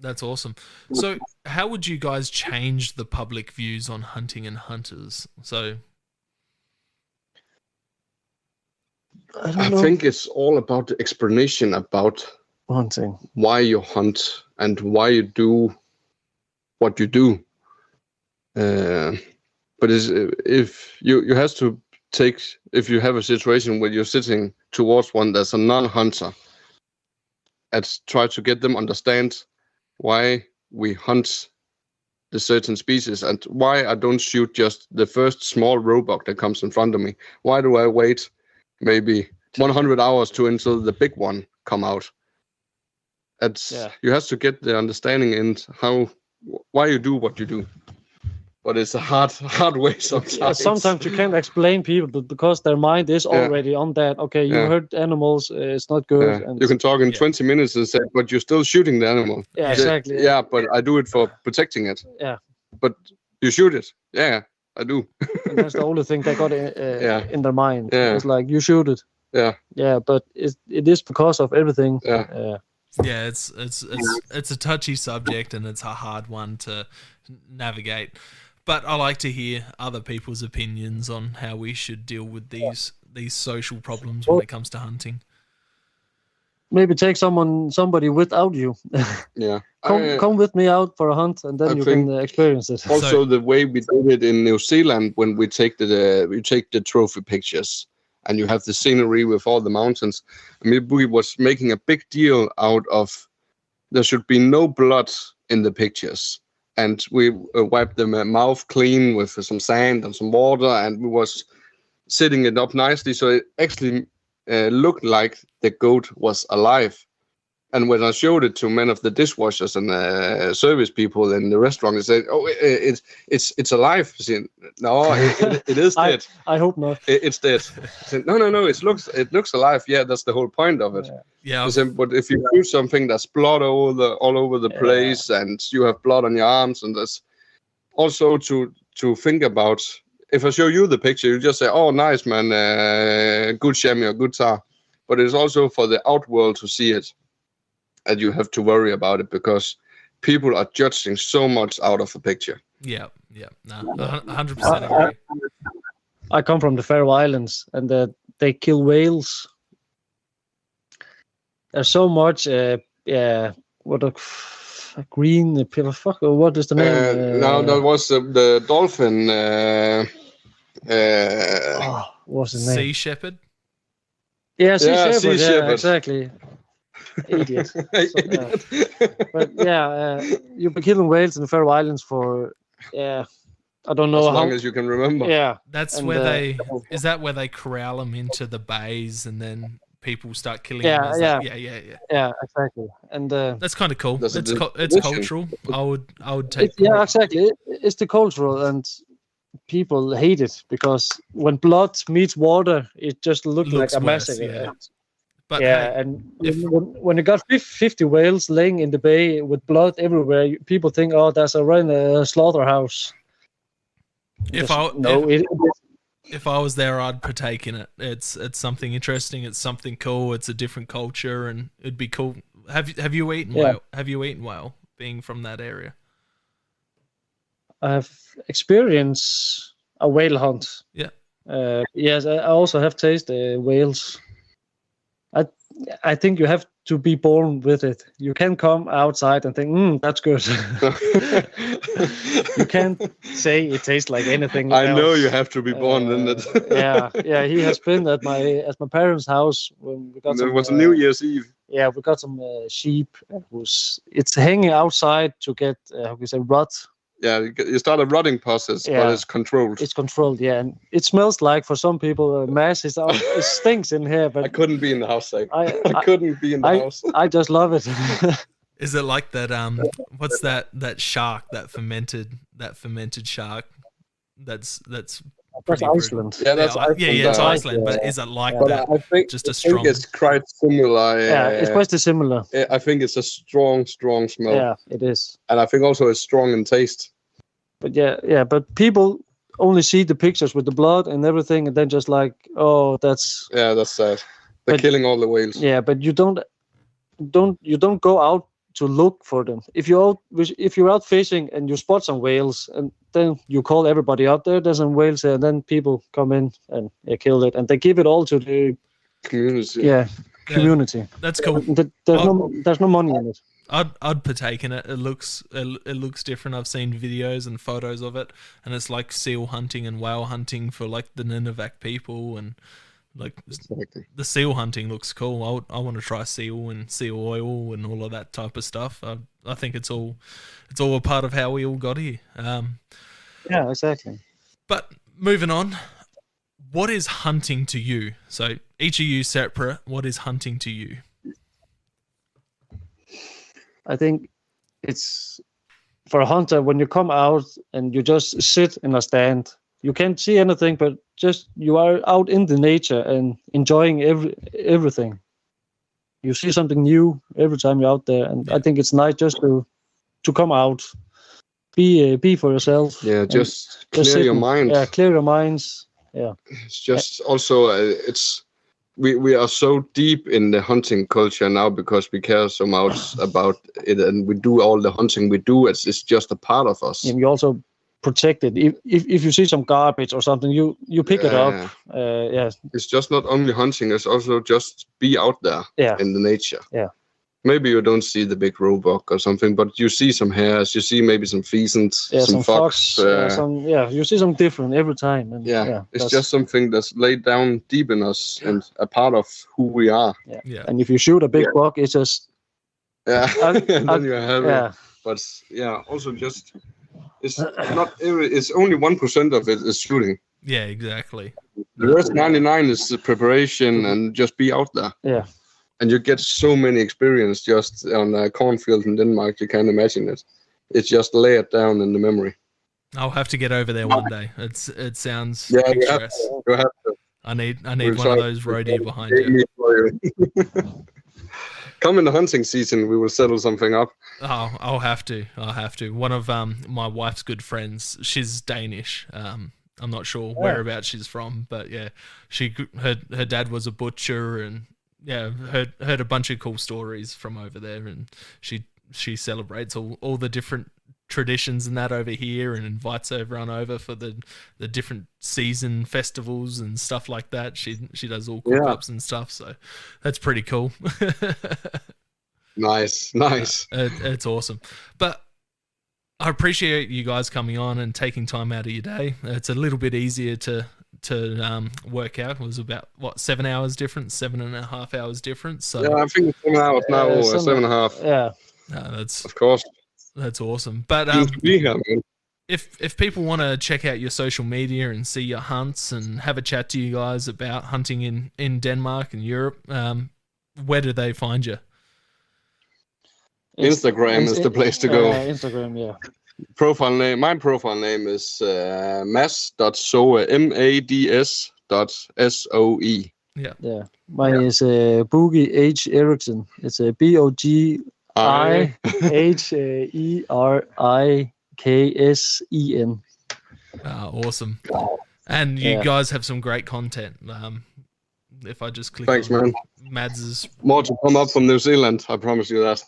That's awesome. So how would you guys change the public views on hunting and hunters? So I think it's all about the explanation about hunting, why you hunt and why you do what you do. But if you have to take, if you have a situation where you're sitting towards one that's a non-hunter, and try to get them understand why we hunt the certain species and why I don't shoot just the first small roebuck that comes in front of me. Why do I wait maybe 100 hours to until the big one come out. You have to get the understanding and why you do what you do. But it's a hard way sometimes. Yeah, sometimes you can't explain people because their mind is already on that. Okay, you hurt animals, it's not good. And you can talk in 20 minutes and say, but you're still shooting the animal. Yeah, exactly. Yeah, but I do it for protecting it. Yeah. But you shoot it. Yeah, I do. And that's the only thing they got in their mind. Yeah. It's like, you shoot it. Yeah. Yeah, but it is because of everything. Yeah. Yeah, it's a touchy subject and it's a hard one to navigate. But I like to hear other people's opinions on how we should deal with these social problems when it comes to hunting. Maybe take somebody without you. Yeah. Come with me out for a hunt, and then you can experience it. Also, the way we did it in New Zealand, when we take the trophy pictures, and you have the scenery with all the mountains. I mean, we was making a big deal out of there should be no blood in the pictures. And we wiped the mouth clean with some sand and some water, and we was setting it up nicely. So it actually looked like the goat was alive. And when I showed it to many of the dishwashers and service people in the restaurant, they said, "Oh, it's alive." I said, "No, it is dead." I hope not. It's dead. I said, "No, it looks alive." Yeah, that's the whole point of it. Yeah. I said, but if you shoot something that's blood all over the place, and you have blood on your arms, and that's also to think about. If I show you the picture, you just say, "Oh, nice, man, good chamois or good tar," but it's also for the outworld to see it. And you have to worry about it because people are judging so much out of a picture. Yeah. No, 100% agree. I come from the Faroe Islands, and they kill whales. There's so much, what a green pillar. Fuck, what is the name? No, that was the dolphin. What's his name? Sea shepherd. Yeah, sea shepherd. Sea Yeah, shepherd. Exactly. Idiot. But you've been killing whales in the Faroe Islands for I don't know as long as you can remember. Yeah, that's where is that where they corral them into the bays and then people start killing them? Yeah, exactly. And that's kind of cool. It's cultural. I would take. Exactly. It's the cultural, and people hate it because when blood meets water, it just looks like a massacre. Yeah. But and when you got 50 whales laying in the bay with blood everywhere, people think, "Oh, that's a slaughterhouse." If I was there, I'd partake in it. It's something interesting. It's something cool. It's a different culture, and it'd be cool. Have you eaten whale? Have you eaten whale? Being from that area, I've experienced a whale hunt. Yeah. Yes, I also have tasted whales. I think you have to be born with it. You can come outside and think, that's good. You can't say it tastes like anything I else. know you have to be born in it. Yeah. He has been at my parents' house when we got some. It was New Year's Eve. Yeah, we got some sheep. It's hanging outside to get rot. Yeah, you start a rotting process, but it's controlled. It's controlled, yeah. And it smells like, for some people, mass is out. It stinks in here. But I couldn't be in the house, I couldn't be in the house. I just love it. Is it like that? What's that shark? That fermented shark. That's Iceland. Yeah, that's Iceland. Yeah, it's Iceland. But is it like that? I think it's quite similar. Yeah, it's quite similar. I think it's a strong smell. Yeah, it is. And I think also it's strong in taste. But but people only see the pictures with the blood and everything, and then just like, oh, that's. Yeah, that's sad. They're killing all the whales. Yeah, but you don't go out to look for them. If you're out fishing and you spot some whales, and then you call everybody out there's some whales there, and then people come in and kill it, and they give it all to the community. Yeah, community. That's cool. There's no money in it. I'd partake in it. It looks different. I've seen videos and photos of it, and it's like seal hunting and whale hunting for like the Nunavak people, and like the seal hunting looks cool. I want to try seal and seal oil and all of that type of stuff. I think it's all a part of how we all got here. Yeah, exactly. But moving on, what is hunting to you? So each of you separate. What is hunting to you? I think it's for a hunter when you come out and you just sit in a stand. You can't see anything, but just you are out in the nature and enjoying everything. You see something new every time you're out there, and I think it's nice just to come out, be for yourself. Yeah, just clear sit your mind. Yeah, clear your minds. Yeah, it's just also it's we are so deep in the hunting culture now because we care so much about it, and we do all the hunting we do. It's just a part of us. and you also protect it. If you see some garbage or something, you pick it up. Yeah, it's just not only hunting; it's also just be out there in the nature. Yeah. Maybe you don't see the big roebuck or something, but you see some hares, you see maybe some pheasants, some fox. You see some different every time. And, it's just something that's laid down deep in us and a part of who we are. Yeah. And if you shoot a big buck, it's just and then you have it. But also just it's not. It's only 1% of it is shooting. Yeah, exactly. The rest 99 is the preparation and just be out there. Yeah. And you get so many experience just on a cornfield in Denmark. You can't imagine it. It's just laid down in the memory. I'll have to get over there one day. It sounds picturesque. You have to. I need one of those roadie behind you. Come in the hunting season, we will settle something up. Oh, I'll have to. One of my wife's good friends, she's Danish. I'm not sure whereabouts she's from, but her dad was a butcher, and heard a bunch of cool stories from over there, and she celebrates all the different traditions and that over here, and invites everyone over for the different season festivals and stuff like that. She does all cook-ups and stuff, so that's pretty cool. Nice. It's awesome. But I appreciate you guys coming on and taking time out of your day. It's a little bit easier to work out. It was about 7 hours difference, 7.5 hours difference. So I think it's 7 hours now, or 7.5. Yeah, that's of course. That's awesome. But if people want to check out your social media and see your hunts and have a chat to you guys about hunting in Denmark and Europe, where do they find you? Instagram is the place to go. Instagram, yeah. Profile name. My profile name is Mads.Soe, Mads.Soe. Yeah. Mine is Bogi H. Eriksen. It's a BOGIHERIKSEN. Awesome. And you guys have some great content. If I just click Thanks, on man. Mads's... More to come up from New Zealand, I promise you that.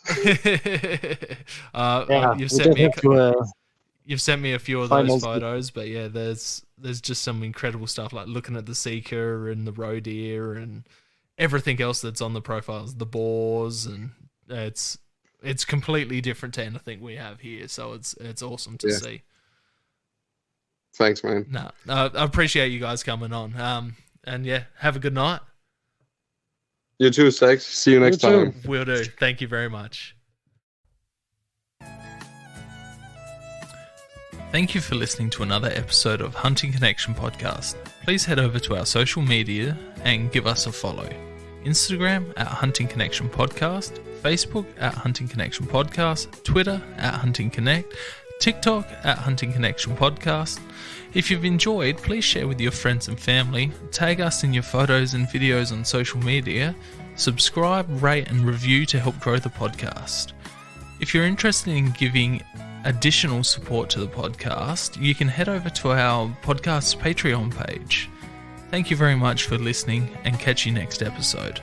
You've sent me a few of those photos, but there's just some incredible stuff, like looking at the seeker and the roe deer and everything else that's on the profiles, the boars, and it's completely different to anything we have here, so it's awesome to see. Thanks, man. I appreciate you guys coming on. And have a good night. You too, Sax. See you next time. Will do. Thank you very much. Thank you for listening to another episode of Hunting Connection Podcast. Please head over to our social media and give us a follow. Instagram at Hunting Connection Podcast, Facebook at Hunting Connection Podcast, Twitter at Hunting Connect, TikTok at Hunting Connection Podcast. If you've enjoyed, please share with your friends and family, tag us in your photos and videos on social media, subscribe, rate and review to help grow the podcast. If you're interested in giving additional support to the podcast, you can head over to our podcast's Patreon page. Thank you very much for listening, and catch you next episode.